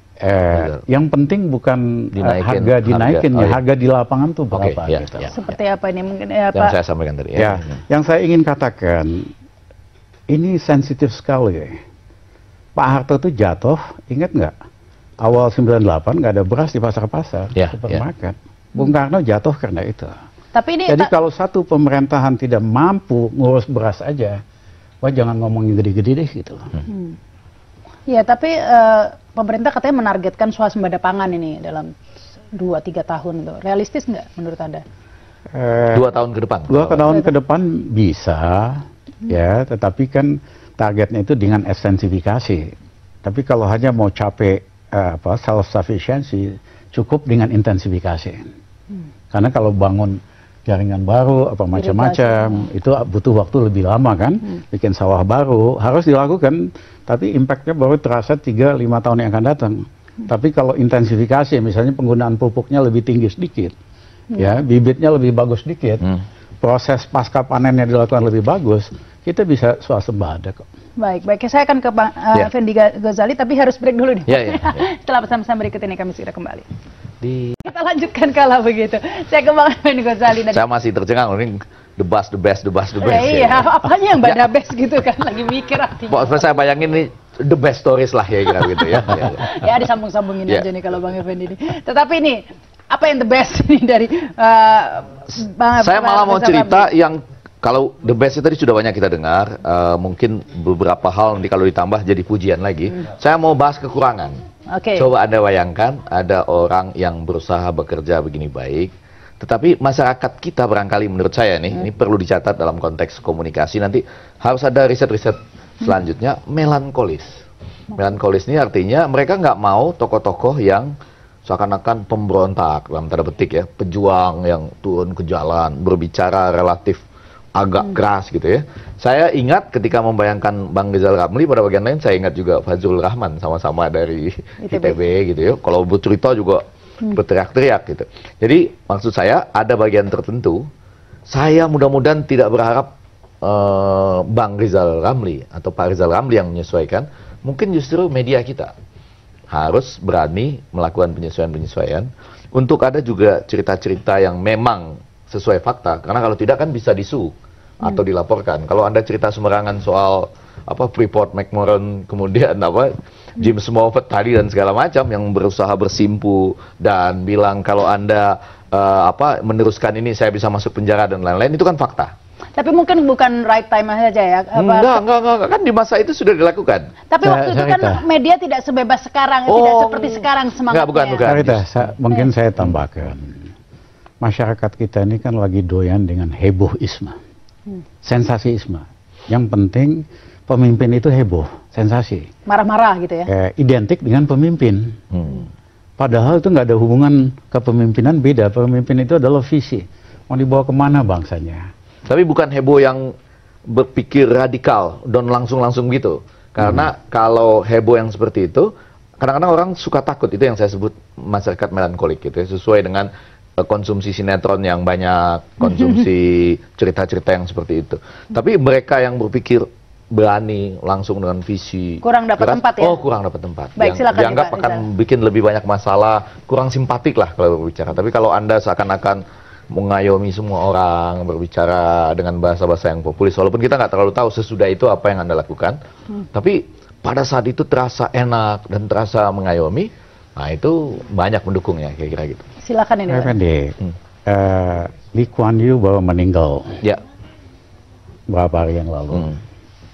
Yang penting bukan harga dinaikin, harga di lapangan tuh berapa gitu. Seperti apa ini mungkin yang Pak? saya sampaikan tadi. Yang saya ingin katakan, ini sensitif sekali. Pak Harto tuh jatuh, ingat nggak? Awal 98 nggak ada beras di pasar-pasar, supermarket. Bung Karno jatuh karena itu. Tapi ini jadi kalau satu pemerintahan tidak mampu ngurus beras aja, wah jangan ngomongin gede-gede deh gitu. Ya, tapi pemerintah katanya menargetkan swasembada pangan ini dalam 2-3 tahun itu. Realistis nggak menurut Anda? 2 tahun ke depan? 2 tahun ke depan bisa, ya, tetapi kan targetnya itu dengan ekstensifikasi. Tapi kalau hanya mau capai self-sufficiency, cukup dengan intensifikasi. Karena kalau bangun jaringan baru, apa macam-macam, itu butuh waktu lebih lama kan, bikin sawah baru, harus dilakukan, tapi impactnya baru terasa 3-5 tahun yang akan datang. Tapi kalau intensifikasi, misalnya penggunaan pupuknya lebih tinggi sedikit, ya, bibitnya lebih bagus sedikit, proses pasca panennya dilakukan lebih bagus, kita bisa swasembada kok. Baik, saya akan ke Bang Effendi Ghazali, tapi harus break dulu nih. Setelah pesan-pesan berikut ini kami segera kembali. Kita lanjutkan kalau begitu. Saya ke Bang Effendi Ghazali. Saya masih tercengang, ini the best. Iya, apanya yang beda best gitu kan, lagi mikir artinya. Saya bayangin ini the best stories lah ya kira gitu ya. Ya disambung-sambungin aja nih kalau Bang Effendi ini. Tetapi ini, apa yang the best ini dari Bang Saya malah mau cerita yang kalau the best itu tadi sudah banyak kita dengar, mungkin beberapa hal nanti kalau ditambah jadi pujian lagi. Saya mau bahas kekurangan. Coba Anda bayangkan, ada orang yang berusaha bekerja begini baik, tetapi masyarakat kita barangkali menurut saya nih, ini perlu dicatat dalam konteks komunikasi, nanti harus ada riset-riset selanjutnya, melankolis. Melankolis ini artinya mereka nggak mau tokoh-tokoh yang seakan-akan pemberontak, dalam tanda petik ya, pejuang yang turun ke jalan, berbicara relatif agak keras gitu ya. Saya ingat ketika membayangkan Bang Rizal Ramli, pada bagian lain saya ingat juga Fazrul Rahman, sama-sama dari ITB gitu ya. Kalau bercerita juga berteriak-teriak gitu. Jadi maksud saya ada bagian tertentu, saya mudah-mudahan tidak berharap Bang Rizal Ramli atau Pak Rizal Ramli yang menyesuaikan, mungkin justru media kita harus berani melakukan penyesuaian-penyesuaian untuk ada juga cerita-cerita yang memang sesuai fakta, karena kalau tidak kan bisa disu atau dilaporkan. Kalau Anda cerita sembarangan soal Freeport McMoran, kemudian James Moffat tadi dan segala macam yang berusaha bersimpu dan bilang kalau Anda meneruskan ini saya bisa masuk penjara dan lain-lain, itu kan fakta. Tapi mungkin bukan right time saja ya. Enggak, kan di masa itu sudah dilakukan. Tapi waktu itu kan media tidak sebebas sekarang, tidak seperti sekarang semangatnya. Bukan. Mungkin saya tambahkan. Masyarakat kita ini kan lagi doyan dengan hebohisme, sensasiisme. Yang penting pemimpin itu heboh, sensasi. Marah-marah gitu ya? Identik dengan pemimpin. Padahal itu nggak ada hubungan kepemimpinan, beda. Pemimpin itu adalah visi. Mau dibawa kemana bangsanya? Tapi bukan heboh yang berpikir radikal dan langsung gitu. Karena kalau heboh yang seperti itu, kadang-kadang orang suka takut. Itu yang saya sebut masyarakat melankolik gitu ya. Sesuai dengan konsumsi sinetron yang banyak, konsumsi cerita-cerita yang seperti itu. Tapi mereka yang berpikir berani langsung dengan visi kurang dapat tempat ya? Kurang dapat tempat. Baik, silakan dianggap akan bikin lebih banyak masalah, kurang simpatik lah kalau berbicara. Tapi kalau Anda seakan-akan mengayomi semua orang, berbicara dengan bahasa-bahasa yang populis, walaupun kita nggak terlalu tahu sesudah itu apa yang Anda lakukan, tapi pada saat itu terasa enak dan terasa mengayomi. Nah itu banyak mendukungnya kira-kira gitu. Silakan ini. Lee Kuan Yew baru meninggal. Ya. Beberapa hari yang lalu.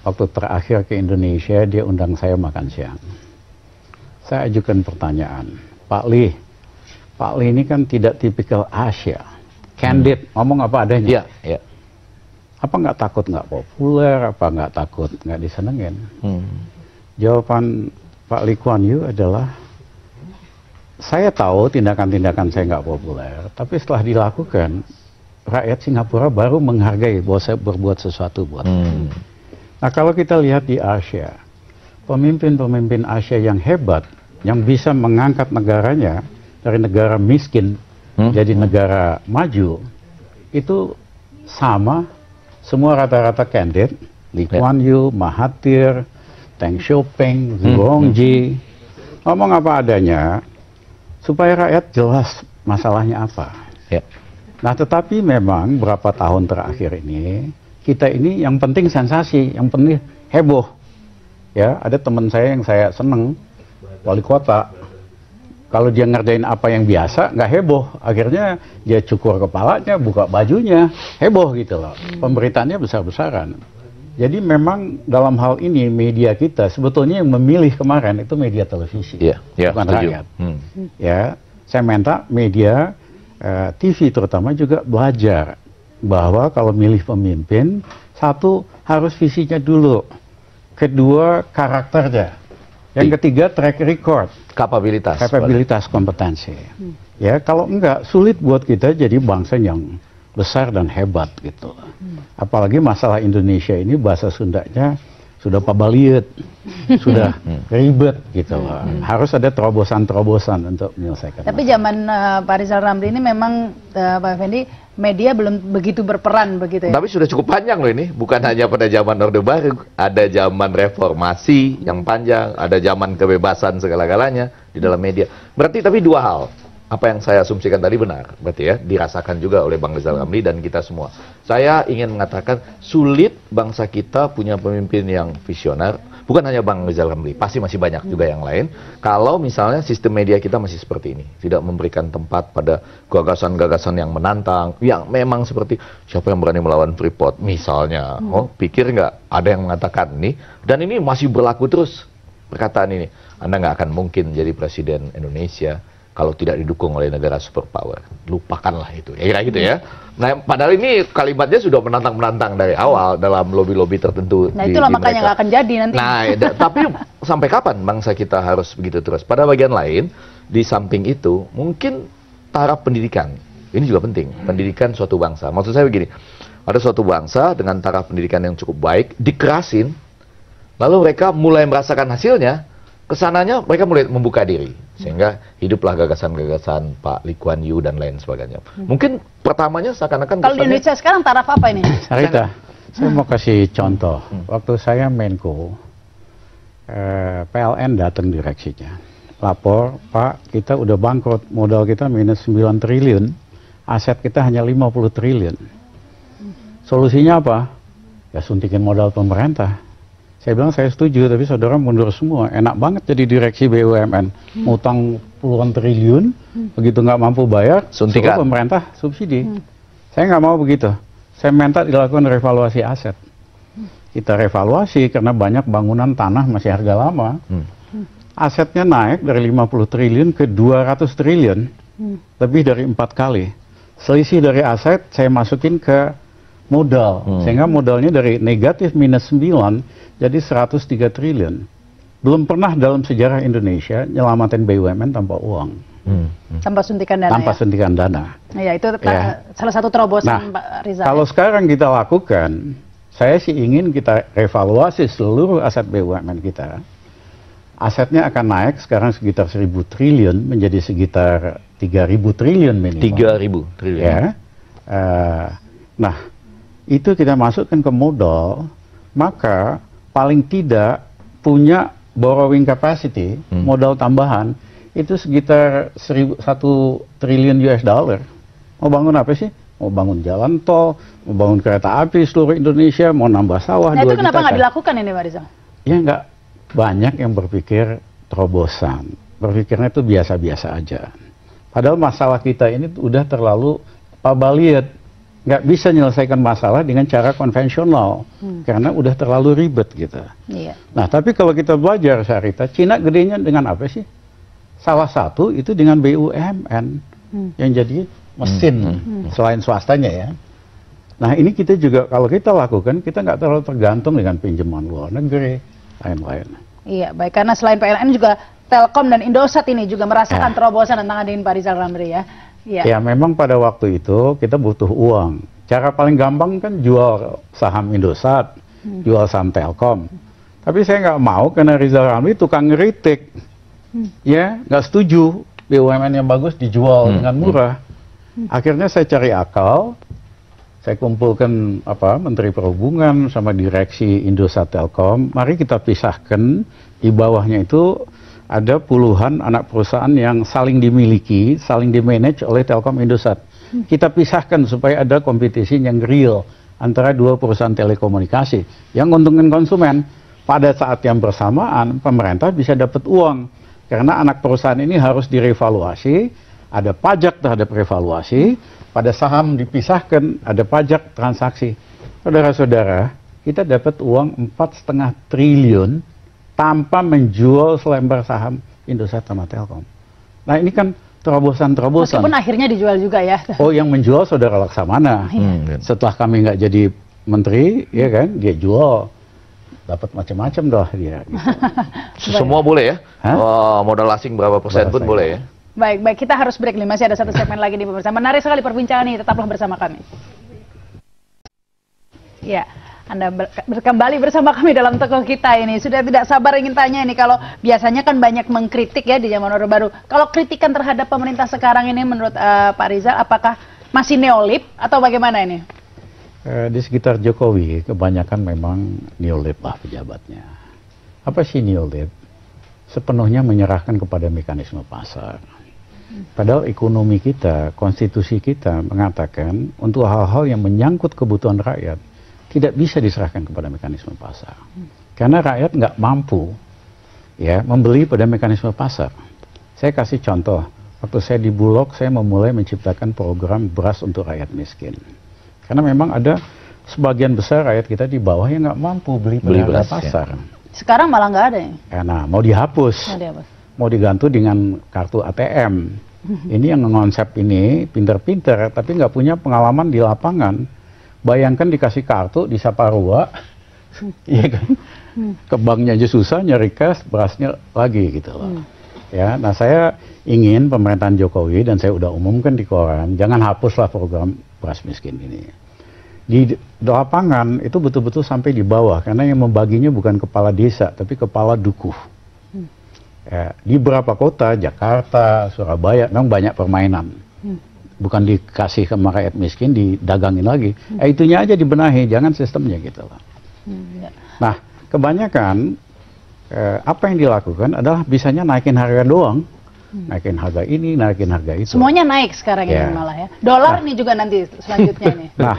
Waktu terakhir ke Indonesia dia undang saya makan siang. Saya ajukan pertanyaan, Pak Lee ini kan tidak tipikal Asia, candid, ngomong apa adanya. Iya. Apa nggak takut nggak populer? Apa nggak takut nggak disenengin? Jawaban Pak Lee Kuan Yew adalah, saya tahu tindakan-tindakan saya nggak populer, tapi setelah dilakukan, rakyat Singapura baru menghargai bahwa saya berbuat sesuatu buat. Nah, kalau kita lihat di Asia, pemimpin-pemimpin Asia yang hebat, yang bisa mengangkat negaranya dari negara miskin jadi negara maju, itu sama, semua rata-rata candid, Lee Kuan Yew, Mahathir, Deng Xiaoping, Zhu Rongji, ngomong apa adanya, supaya rakyat jelas masalahnya apa. Nah, tetapi memang berapa tahun terakhir ini, kita ini yang penting sensasi, yang penting heboh. Ya, ada teman saya yang saya seneng, wali kota. Kalau dia ngerjain apa yang biasa, nggak heboh. Akhirnya dia cukur kepalanya, buka bajunya, heboh gitu loh. Pemberitaannya besar-besaran. Jadi memang dalam hal ini media kita sebetulnya yang memilih kemarin itu media televisi, bukan rakyat. Ya, saya minta media TV terutama juga belajar bahwa kalau milih pemimpin, satu harus visinya dulu, kedua karakternya, yang ketiga track record, kapabilitas kompetensi. Ya, kalau enggak sulit buat kita jadi bangsa yang besar dan hebat gitu. Apalagi masalah Indonesia ini bahasa Sundanya sudah pabaliut, sudah ribet gitu. Harus ada terobosan-terobosan untuk menyelesaikan. Tapi zaman Pak Rizal Ramli ini memang Pak Effendi, media belum begitu berperan begitu ya. Tapi sudah cukup panjang loh ini, bukan hanya pada zaman Orde Baru, ada zaman reformasi yang panjang, ada zaman kebebasan segala-galanya di dalam media. Berarti tapi dua hal. Apa yang saya asumsikan tadi benar, berarti ya, dirasakan juga oleh Bang Rizal Ramli dan kita semua. Saya ingin mengatakan, sulit bangsa kita punya pemimpin yang visioner, bukan hanya Bang Rizal Ramli, pasti masih banyak juga yang lain. Kalau misalnya sistem media kita masih seperti ini, tidak memberikan tempat pada gagasan-gagasan yang menantang, yang memang seperti, siapa yang berani melawan Freeport, misalnya. Oh, pikir nggak ada yang mengatakan ini, dan ini masih berlaku terus, perkataan ini. Anda nggak akan mungkin jadi presiden Indonesia kalau tidak didukung oleh negara superpower. Lupakanlah itu, ya kira gitu ya. Nah, padahal ini kalimatnya sudah menantang-menantang dari awal dalam lobby-lobby tertentu. Nah, itulah makanya nggak akan jadi nanti. Nah, tapi sampai kapan bangsa kita harus begitu terus? Pada bagian lain, di samping itu, mungkin taraf pendidikan. Ini juga penting, pendidikan suatu bangsa. Maksud saya begini, ada suatu bangsa dengan taraf pendidikan yang cukup baik, dikerasin, lalu mereka mulai merasakan hasilnya, kesananya mereka mulai membuka diri. Sehingga hiduplah gagasan-gagasan Pak Lee Kuan Yew dan lain sebagainya. Mungkin pertamanya seakan-akan... Kalau di Indonesia sekarang taraf apa ini? Sarita, saya mau kasih contoh. Waktu saya Menko, PLN datang direksinya. Lapor, Pak, kita udah bangkrut, modal kita minus 9 triliun, aset kita hanya 50 triliun. Solusinya apa? Ya suntikin modal pemerintah. Saya bilang saya setuju, tapi saudara mundur semua. Enak banget jadi direksi BUMN. Ngutang puluhan triliun, begitu nggak mampu bayar, suntikan pemerintah subsidi. Saya nggak mau begitu. Saya minta dilakukan revaluasi aset. Kita revaluasi karena banyak bangunan tanah masih harga lama. Asetnya naik dari 50 triliun ke 200 triliun. Lebih dari 4 kali. Selisih dari aset saya masukin ke modal. Sehingga modalnya dari negatif minus 9 jadi 103 triliun. Belum pernah dalam sejarah Indonesia nyelamatin BUMN tanpa uang. Tanpa suntikan dana. Tanpa suntikan dana. Ya, itu salah satu terobosan Pak Rizal. Kalau sekarang kita lakukan, saya sih ingin kita evaluasi seluruh aset BUMN kita. Asetnya akan naik sekarang sekitar 1.000 triliun menjadi sekitar 3.000 triliun minimal. 3.000 triliun. Ya. Nah, itu kita masukkan ke modal, maka paling tidak punya borrowing capacity, modal tambahan, itu sekitar 1 triliun US dollar. Mau bangun apa sih? Mau bangun jalan tol, mau bangun kereta api seluruh Indonesia, mau nambah sawah. Nah, itu kenapa nggak dilakukan ini, Pak Rizal? Ya nggak, banyak yang berpikir terobosan. Berpikirnya itu biasa-biasa aja. Padahal masalah kita ini udah terlalu pabaliut. Nggak bisa menyelesaikan masalah dengan cara konvensional karena udah terlalu ribet gitu. Iya. Nah, tapi kalau kita belajar, Sarita, Cina gedenya dengan apa sih? Salah satu itu dengan BUMN yang jadi mesin selain swastanya ya. Nah, ini kita juga kalau kita lakukan, kita nggak terlalu tergantung dengan pinjaman luar negeri, lain-lain. Iya, baik, karena selain PLN juga Telkom dan Indosat ini juga merasakan terobosan tentang adanya Pak Rizal Ramli ya. Ya memang pada waktu itu kita butuh uang. Cara paling gampang kan jual saham Indosat, jual saham Telkom. Tapi saya nggak mau karena Rizal Ramli tukang ngeritik. Ya, nggak setuju BUMN yang bagus dijual dengan murah. Akhirnya saya cari akal, saya kumpulkan Menteri Perhubungan sama direksi Indosat Telkom. Mari kita pisahkan, di bawahnya itu ada puluhan anak perusahaan yang saling dimiliki, saling dimanage oleh Telkom Indosat. Kita pisahkan supaya ada kompetisi yang real antara dua perusahaan telekomunikasi yang menguntungkan konsumen. Pada saat yang bersamaan, pemerintah bisa dapat uang. Karena anak perusahaan ini harus direvaluasi, ada pajak terhadap revaluasi, pada saham dipisahkan, ada pajak transaksi. Saudara-saudara, kita dapat uang 4,5 triliun tanpa menjual selembar saham Indosat sama Telkom. Nah ini kan terobosan-terobosan. Meskipun akhirnya dijual juga ya. Oh yang menjual Saudara Laksamana. Setelah kami nggak jadi menteri, ya kan, dia jual. Dapat macam-macam dah dia. Gitu. Semua boleh ya? Modal asing berapa persen pun boleh ya? Baik, kita harus break nih. Masih ada satu segmen lagi di pemirsa. Menarik sekali perbincangan ini. Tetaplah bersama kami. Ya. Anda kembali bersama kami dalam Tokoh Kita ini. Sudah tidak sabar ingin tanya ini, kalau biasanya kan banyak mengkritik ya di zaman Orde Baru. Kalau kritikan terhadap pemerintah sekarang ini menurut Pak Rizal, apakah masih neolib atau bagaimana ini? Di sekitar Jokowi kebanyakan memang neolib lah pejabatnya. Apa sih neolib? Sepenuhnya menyerahkan kepada mekanisme pasar. Padahal ekonomi kita, konstitusi kita mengatakan untuk hal-hal yang menyangkut kebutuhan rakyat tidak bisa diserahkan kepada mekanisme pasar. Karena rakyat nggak mampu ya membeli pada mekanisme pasar. Saya kasih contoh, waktu saya di Bulog, saya memulai menciptakan program beras untuk rakyat miskin. Karena memang ada sebagian besar rakyat kita di bawah yang nggak mampu beli pada pasar. Ya. Sekarang malah nggak ada ya? Karena mau dihapus, mau diganti dengan kartu ATM. Ini yang ngonsep ini pinter-pinter, tapi nggak punya pengalaman di lapangan. Bayangkan dikasih kartu di Saparua, iya kan? Ke banknya aja susah, nyari cash, berasnya lagi gitu loh. Ya, nah saya ingin pemerintahan Jokowi, dan saya udah umumkan di koran, jangan hapuslah program beras miskin ini. Di lapangan itu betul-betul sampai di bawah, karena yang membaginya bukan kepala desa, tapi kepala dukuh. Ya, di beberapa kota, Jakarta, Surabaya, memang banyak permainan. Bukan dikasih ke rakyat miskin, didagangin lagi. Itunya aja dibenahi, jangan sistemnya gitu loh. Nah, kebanyakan apa yang dilakukan adalah bisanya naikin harga doang. Naikin harga ini, naikin harga itu. Semuanya naik sekarang ini malah ya. Dolar nih juga nanti selanjutnya nih. Nah,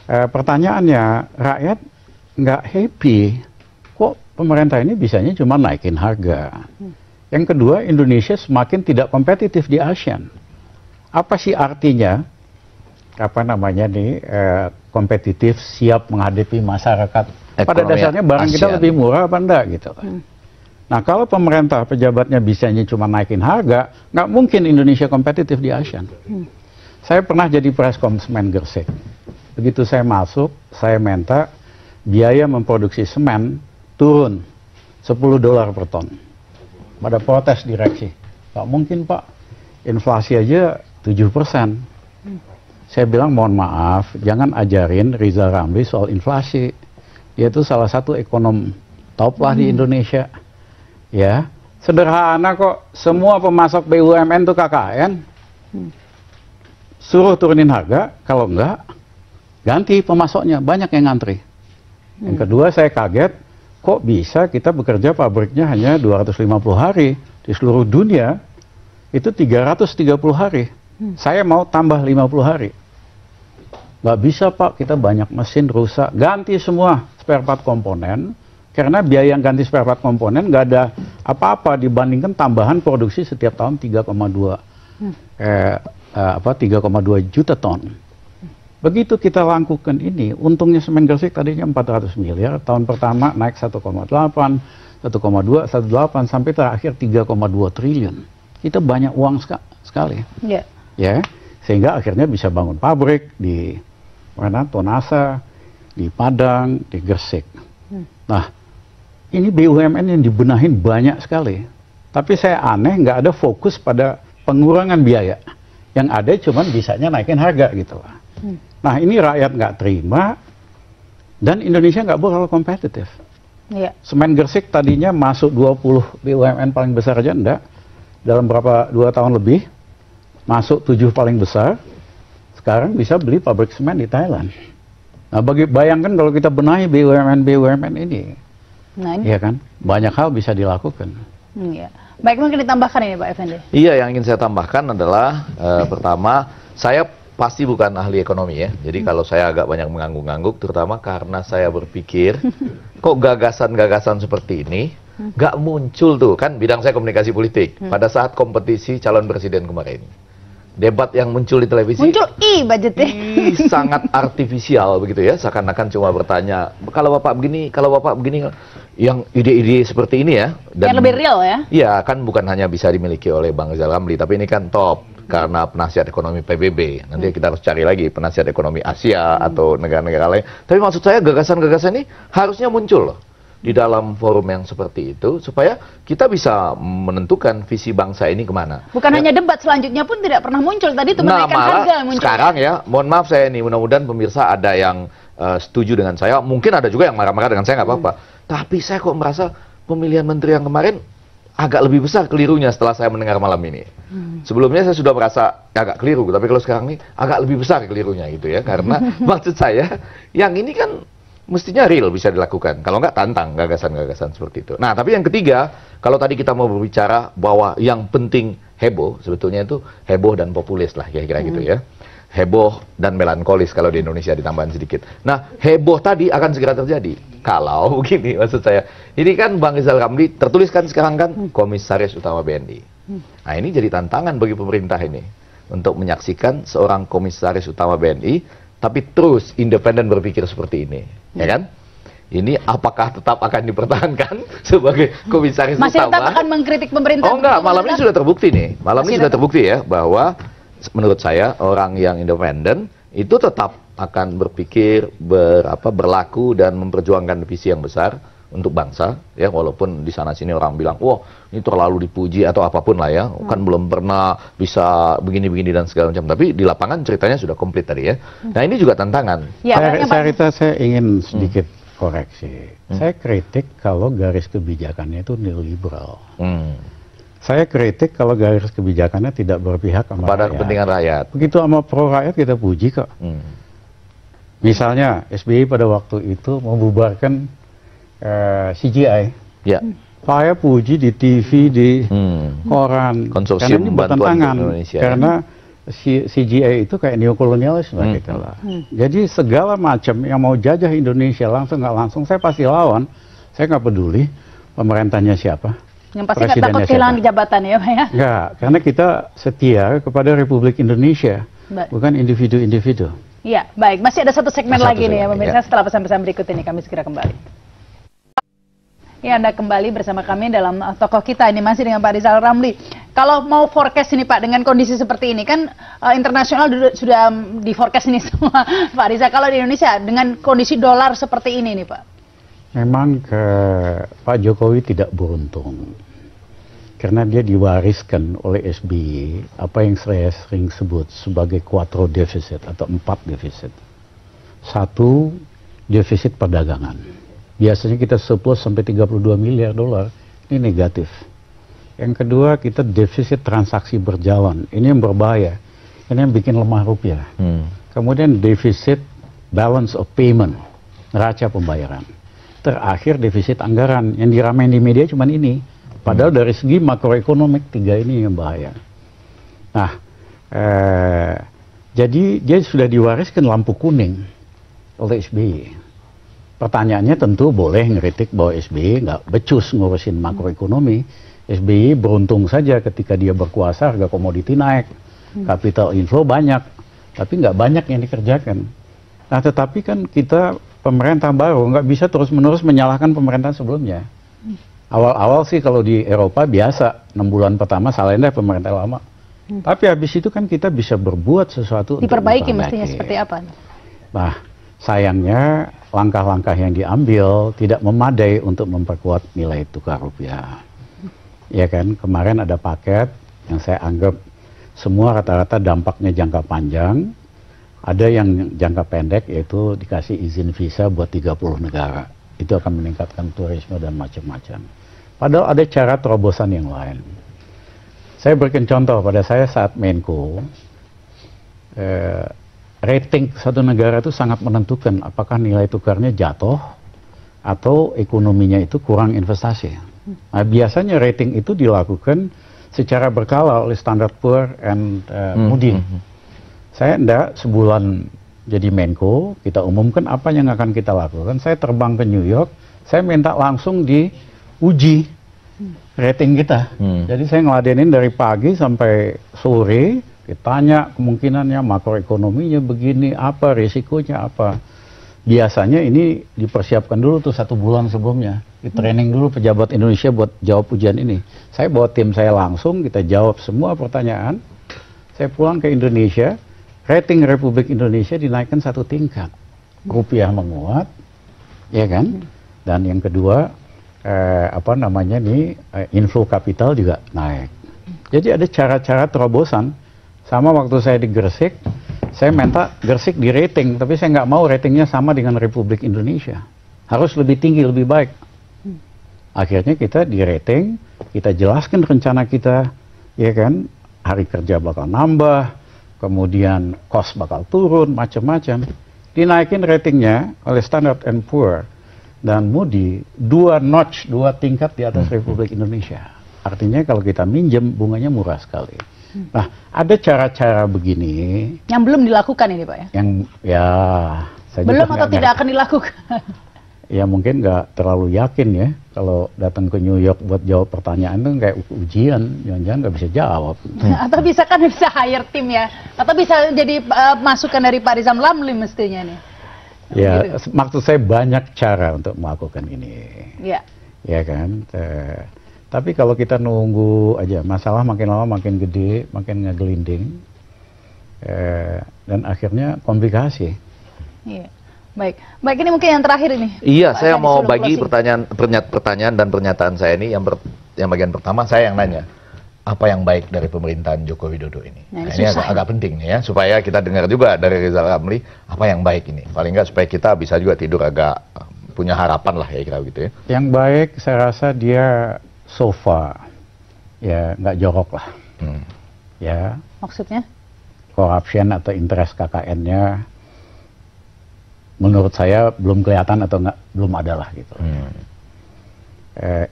pertanyaannya, rakyat nggak happy. Kok pemerintah ini bisanya cuma naikin harga? Yang kedua, Indonesia semakin tidak kompetitif di ASEAN. Apa sih artinya, kompetitif, siap menghadapi masyarakat? Pada dasarnya barang ASEAN kita lebih murah apa enggak gitu. Nah kalau pemerintah pejabatnya bisanya cuma naikin harga, nggak mungkin Indonesia kompetitif di ASEAN. Saya pernah jadi preskom semen Gresik. Begitu saya masuk, saya minta biaya memproduksi semen turun $10 per ton. Pada protes direksi, nggak mungkin Pak, inflasi aja 7%. Saya bilang mohon maaf, jangan ajarin Rizal Ramli soal inflasi. Dia itu salah satu ekonom top lah di Indonesia. Ya, sederhana kok. Semua pemasok BUMN itu KKN. Suruh turunin harga, kalau enggak ganti pemasoknya, banyak yang ngantri. Yang kedua saya kaget, kok bisa kita bekerja pabriknya hanya 250 hari di seluruh dunia itu 330 hari. Saya mau tambah 50 hari. Nggak bisa Pak, kita banyak mesin rusak. Ganti semua spare part komponen. Karena biaya yang ganti spare part komponen nggak ada apa-apa dibandingkan tambahan produksi setiap tahun 3,2 juta ton. Begitu kita lakukan ini, untungnya semen Gresik tadinya 400 miliar. Tahun pertama naik 1,8, 1,2, 1,8 sampai terakhir 3,2 triliun. Kita banyak uang sekali. Ya, sehingga akhirnya bisa bangun pabrik di mana Tonasa, di Padang, di Gresik. Nah, ini BUMN yang dibenahin banyak sekali. Tapi saya aneh nggak ada fokus pada pengurangan biaya. Yang ada cuman bisanya naikin harga gitu lah. Nah ini rakyat nggak terima dan Indonesia nggak bakal kompetitif. Iya. Semen Gresik tadinya masuk 20 BUMN paling besar aja enggak. Dalam berapa 2 tahun lebih masuk 7 paling besar. Sekarang bisa beli pabrik semen di Thailand. Nah bayangkan kalau kita benahi BUMN ini. Nah ini. Iya kan? Banyak hal bisa dilakukan. Iya. Baik, mungkin ditambahkan ini Pak Effendi. Iya, yang ingin saya tambahkan adalah pertama, saya pasti bukan ahli ekonomi ya. Jadi kalau saya agak banyak mengangguk-angguk, terutama karena saya berpikir, kok gagasan-gagasan seperti ini nggak muncul tuh, kan bidang saya komunikasi politik. Pada saat kompetisi calon presiden kemarin. Debat yang muncul di televisi. Muncul budgetnya. Sangat artifisial begitu ya, seakan-akan cuma bertanya, kalau Bapak begini, yang ide-ide seperti ini ya. Dan, yang lebih real ya? Iya, kan bukan hanya bisa dimiliki oleh Bang Rizal Ramli, tapi ini kan top. Karena penasihat ekonomi PBB, nanti kita harus cari lagi penasihat ekonomi Asia atau negara-negara lain. Tapi maksud saya gagasan-gagasan ini harusnya muncul loh di dalam forum yang seperti itu, supaya kita bisa menentukan visi bangsa ini kemana. Bukan hanya debat, selanjutnya pun tidak pernah muncul. Tadi itu menaikkan harga yang muncul. Sekarang ya, mohon maaf saya ini, mudah-mudahan pemirsa ada yang setuju dengan saya, mungkin ada juga yang marah-marah dengan saya, nggak apa-apa. Tapi saya kok merasa pemilihan menteri yang kemarin agak lebih besar kelirunya setelah saya mendengar malam ini. Sebelumnya saya sudah merasa agak keliru, tapi kalau sekarang ini agak lebih besar kelirunya gitu ya, karena maksud saya yang ini kan mestinya real bisa dilakukan, kalau nggak tantang gagasan-gagasan seperti itu. Nah, tapi yang ketiga, kalau tadi kita mau berbicara bahwa yang penting heboh, sebetulnya itu heboh dan populis lah, kira-kira gitu ya. Heboh dan melankolis kalau di Indonesia ditambahin sedikit. Nah, heboh tadi akan segera terjadi. Kalau begini, maksud saya, ini kan Bang Rizal Ramli tertuliskan sekarang kan Komisaris Utama BNI. Nah, ini jadi tantangan bagi pemerintah ini untuk menyaksikan seorang Komisaris Utama BNI, tapi terus independen berpikir seperti ini. Ya kan? Ini apakah tetap akan dipertahankan sebagai komisaris utama? Masih tetap akan mengkritik pemerintah? Oh enggak, malam ini sudah terbukti nih. Malam ini sudah terbukti ya, bahwa menurut saya orang yang independen itu tetap akan berpikir, berlaku dan memperjuangkan visi yang besar untuk bangsa. Ya, walaupun di sana-sini orang bilang, wah ini terlalu dipuji atau apapun lah ya. Kan belum pernah bisa begini-begini dan segala macam. Tapi di lapangan ceritanya sudah komplit tadi ya. Nah ini juga tantangan. Ya, saya ingin sedikit koreksi. Saya kritik kalau garis kebijakannya itu neoliberal. Saya kritik kalau garis kebijakannya tidak berpihak pada kepentingan rakyat. Begitu sama pro rakyat kita puji kok. Misalnya SBY pada waktu itu membubarkan CGI. Ya. Saya puji di TV, di koran. Konsorsium karena ini bertentangan. Karena CGI itu kayak neokolonialisme gitu lah. Jadi segala macam yang mau jajah Indonesia langsung nggak langsung saya pasti lawan. Saya nggak peduli pemerintahnya siapa. Yang pasti nggak takut kehilangan jabatan ya Pak ya? Nggak, karena kita setia kepada Republik Indonesia, bukan individu-individu. Iya, baik. Masih ada satu segmen lagi nih ya pemirsa. Setelah pesan-pesan berikut ini kami segera kembali. Ya, Anda kembali bersama kami dalam tokoh kita ini masih dengan Pak Rizal Ramli. Kalau mau forecast ini Pak dengan kondisi seperti ini kan internasional sudah di forecast ini semua Pak Rizal. Kalau di Indonesia dengan kondisi dolar seperti ini nih Pak. Memang Pak Jokowi tidak beruntung karena dia diwariskan oleh SBY apa yang saya sering sebut sebagai quattro deficit atau 4 defisit. 1, defisit perdagangan. Biasanya kita surplus sampai 32 miliar dolar, ini negatif. Yang kedua, kita defisit transaksi berjalan, ini yang berbahaya, ini yang bikin lemah rupiah. Kemudian defisit balance of payment, neraca pembayaran. Terakhir defisit anggaran, yang diramein di media cuma ini. Padahal dari segi makroekonomik 3 ini yang bahaya. Nah, jadi dia sudah diwariskan lampu kuning oleh SBY. Pertanyaannya tentu boleh ngeritik bahwa SBY nggak becus ngurusin makroekonomi. SBY beruntung saja ketika dia berkuasa harga komoditi naik, capital inflow banyak, tapi nggak banyak yang dikerjakan. Nah tetapi kan kita pemerintah baru nggak bisa terus-menerus menyalahkan pemerintah sebelumnya. Awal-awal sih kalau di Eropa biasa 6 bulan pertama salahin deh pemerintah lama. Tapi habis itu kan kita bisa berbuat sesuatu diperbaiki mestinya seperti apa? Nah sayangnya langkah-langkah yang diambil tidak memadai untuk memperkuat nilai tukar rupiah. Ya kan, kemarin ada paket yang saya anggap semua rata-rata dampaknya jangka panjang. Ada yang jangka pendek, yaitu dikasih izin visa buat 30 negara. Itu akan meningkatkan turisme dan macam-macam. Padahal ada cara terobosan yang lain. Saya berikan contoh, pada saya saat Menko, rating satu negara itu sangat menentukan apakah nilai tukarnya jatuh atau ekonominya itu kurang investasi. Nah, biasanya rating itu dilakukan secara berkala oleh Standard Poor's and Moody's. Saya enggak, sebulan jadi Menko, kita umumkan apa yang akan kita lakukan. Saya terbang ke New York, saya minta langsung diuji rating kita. Jadi saya ngeladenin dari pagi sampai sore, ditanya kemungkinannya makroekonominya begini, apa risikonya apa. Biasanya ini dipersiapkan dulu tuh 1 bulan sebelumnya, di training dulu pejabat Indonesia buat jawab ujian ini. Saya bawa tim saya langsung, kita jawab semua pertanyaan. Saya pulang ke Indonesia, rating Republik Indonesia dinaikkan 1 tingkat. Rupiah menguat, ya kan? Dan yang kedua, inflow kapital juga naik. Jadi ada cara-cara terobosan. Sama waktu saya di Gresik, saya minta Gresik di rating, tapi saya nggak mau ratingnya sama dengan Republik Indonesia. Harus lebih tinggi, lebih baik. Akhirnya kita di rating, kita jelaskan rencana kita, ya kan? Hari kerja bakal nambah, kemudian cost bakal turun, macam-macam. Dinaikin ratingnya oleh Standard & Poor's dan Moody's 2 notch, 2 tingkat di atas Republik Indonesia. Artinya kalau kita minjem, bunganya murah sekali. Nah, ada cara-cara begini. Yang belum dilakukan ini Pak ya? Yang ya... Saya belum atau tidak akan dilakukan? Ya mungkin nggak terlalu yakin ya. Kalau datang ke New York buat jawab pertanyaan itu kayak ujian, jangan-jangan nggak bisa jawab. Atau bisa kan bisa hire tim ya? Atau bisa jadi masukan dari Pak Rizal Ramli mestinya nih? Ya, gitu. Maksud saya banyak cara untuk melakukan ini. Ya. Ya kan? Tapi kalau kita nunggu aja, masalah makin lama makin gede, makin ngegelinding, dan akhirnya komplikasi. Iya. Baik ini mungkin yang terakhir ini. Iya, Pak, saya mau bagi closing. pertanyaan dan pernyataan saya ini. Yang bagian pertama saya yang nanya, apa yang baik dari pemerintahan Joko Widodo ini? Nah, ini agak penting nih ya, supaya kita dengar juga dari Rizal Ramli apa yang baik ini. Paling nggak supaya kita bisa juga tidur agak punya harapan lah ya kira gitu ya. Yang baik saya rasa dia so far ya nggak jorok lah. Ya. Maksudnya? Corruption atau interest KKN-nya menurut saya belum kelihatan atau belum ada lah gitu.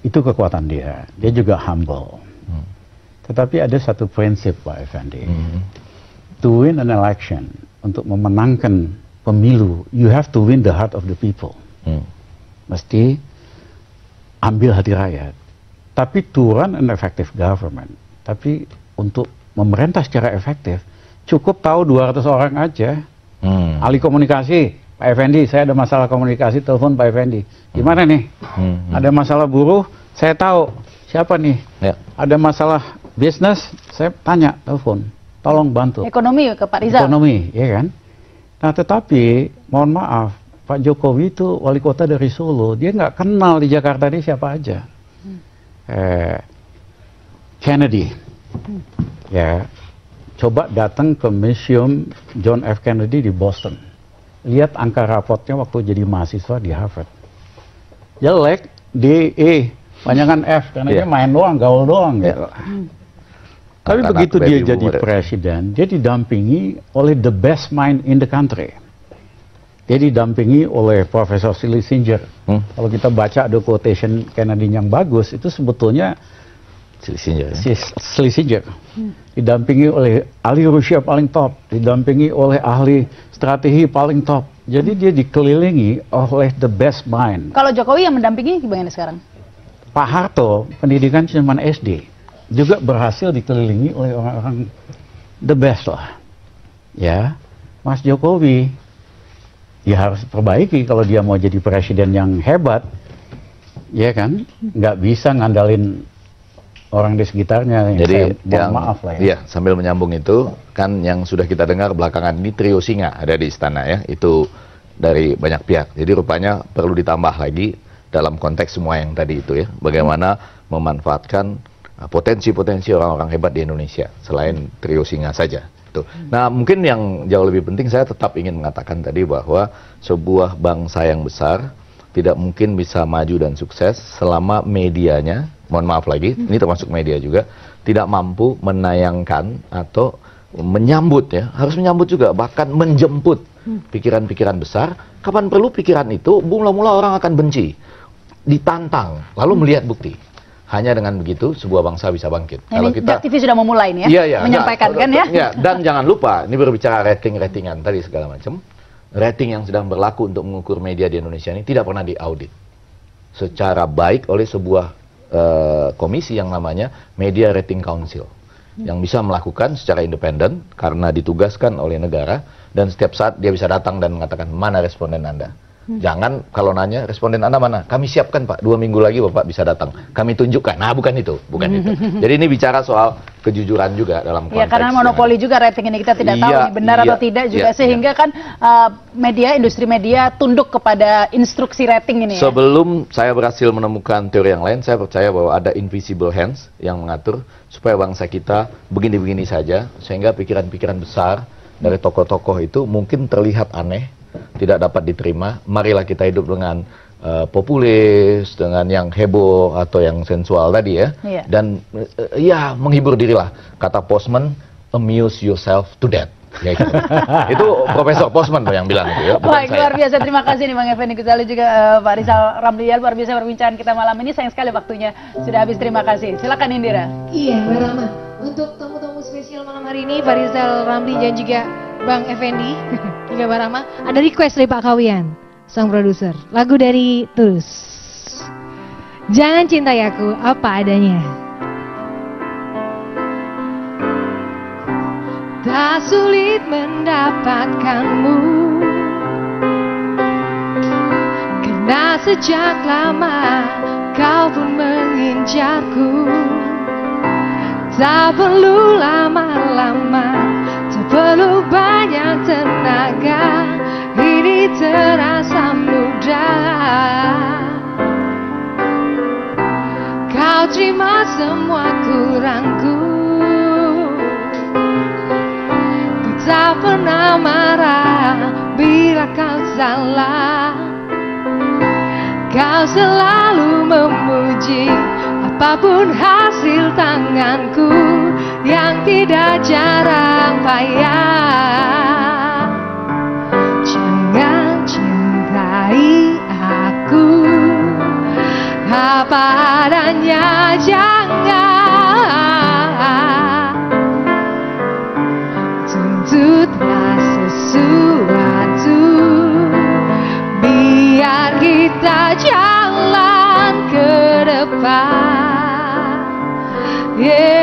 Itu kekuatan dia. Dia juga humble. Tetapi ada satu prinsip Pak Effendi. To win an election, untuk memenangkan pemilu, you have to win the heart of the people. Mesti ambil hati rakyat. Tapi to run an effective government, tapi untuk memerintah secara efektif, cukup tahu 200 orang aja. Ahli komunikasi, Pak Effendi, saya ada masalah komunikasi, telepon Pak Effendi. Gimana nih? Ada masalah buruh, saya tahu siapa nih. Ya. Ada masalah bisnis, saya tanya, telepon, tolong bantu. Ekonomi ke Pak Rizal. Ekonomi, ya kan? Nah tetapi, mohon maaf, Pak Jokowi itu wali kota dari Solo, dia nggak kenal di Jakarta ini siapa aja. Kennedy, ya, coba datang ke Museum John F. Kennedy di Boston. Lihat angka rapotnya waktu jadi mahasiswa di Harvard. Jelek, DE, banyakan F, karena dia main doang, gaul doang. Gitu. Tapi begitu dia jadi presiden, dia didampingi oleh the best mind in the country. Dia didampingi oleh Profesor Schlesinger. Kalau kita baca ada quotation Kennedy yang bagus, itu sebetulnya Schlesinger. Didampingi oleh ahli Rusia paling top, didampingi oleh ahli strategi paling top. Jadi dia dikelilingi oleh the best mind. Kalau Jokowi yang mendampingi gimana sekarang? Pak Harto, pendidikan cuma SD, juga berhasil dikelilingi oleh orang-orang the best lah. Ya, Mas Jokowi, ya harus perbaiki kalau dia mau jadi presiden yang hebat, ya kan? Nggak bisa ngandalin orang di sekitarnya. Jadi yang maaf lah ya. Iya, sambil menyambung itu kan yang sudah kita dengar belakangan ini trio singa ada di istana ya, itu dari banyak pihak. Jadi rupanya perlu ditambah lagi dalam konteks semua yang tadi itu ya, bagaimana memanfaatkan potensi-potensi orang-orang hebat di Indonesia selain trio singa saja. Tuh. Nah, mungkin yang jauh lebih penting saya tetap ingin mengatakan tadi bahwa sebuah bangsa yang besar tidak mungkin bisa maju dan sukses selama medianya, mohon maaf lagi, ini termasuk media juga, tidak mampu menayangkan atau menyambut ya, harus menyambut juga, bahkan menjemput pikiran-pikiran besar. Kapan perlu pikiran itu, mula-mula orang akan benci, ditantang, lalu melihat bukti. Hanya dengan begitu sebuah bangsa bisa bangkit. Nah, kalau kita TV sudah memulai nih ya, iya, menyampaikan kan ya. Ya. Dan jangan lupa, ini berbicara rating-ratingan tadi segala macam. Rating yang sedang berlaku untuk mengukur media di Indonesia ini tidak pernah diaudit secara baik oleh sebuah komisi yang namanya Media Rating Council, yang bisa melakukan secara independen karena ditugaskan oleh negara, dan setiap saat dia bisa datang dan mengatakan mana responden Anda. Jangan kalau nanya responden Anda mana, kami siapkan Pak, 2 minggu lagi Bapak bisa datang, kami tunjukkan. Nah, bukan itu, bukan itu. Jadi ini bicara soal kejujuran juga dalam konteks. Ya, karena monopoli juga rating ini, kita tidak tahu ini benar atau tidak juga, sehingga kan media, industri media tunduk kepada instruksi rating ini. Sebelum saya berhasil menemukan teori yang lain, saya percaya bahwa ada invisible hands yang mengatur supaya bangsa kita begini-begini saja, sehingga pikiran-pikiran besar dari tokoh-tokoh itu mungkin terlihat aneh, tidak dapat diterima. Marilah kita hidup dengan populis, dengan yang heboh atau yang sensual tadi ya. Dan ya menghibur dirilah. Kata Postman, amuse yourself to death. Ya, itu Profesor Postman yang bilang itu ya. Baik, luar biasa. Terima kasih nih Bang Effendi Ghazali, juga Pak Rizal Ramli. Luar biasa perbincangan kita malam ini. Sayang sekali waktunya sudah habis. Terima kasih. Silakan Indira. Iya, Mbak Rama. Untuk tamu-tamu spesial malam hari ini, Pak Rizal Ramli dan juga Bang Effendi hingga Mbak Rama, ada request dari Pak Kawian, sang produser, lagu dari Tulus, Jangan Cintai Aku Apa Adanya. Tak sulit mendapatkanmu, karena sejak lama kau pun mengincarku. Tak perlu lama-lama, tak perlu banyak tenaga, ini terasa mudah. Kau terima semua kurangku, kau tak pernah marah bila kau salah. Kau selalu memuji apapun hasil tanganku yang tidak jarang payah. Jangan cintai aku apa adanya, jangan tuntutlah sesuatu, biar kita jalan ke depan. Yeah.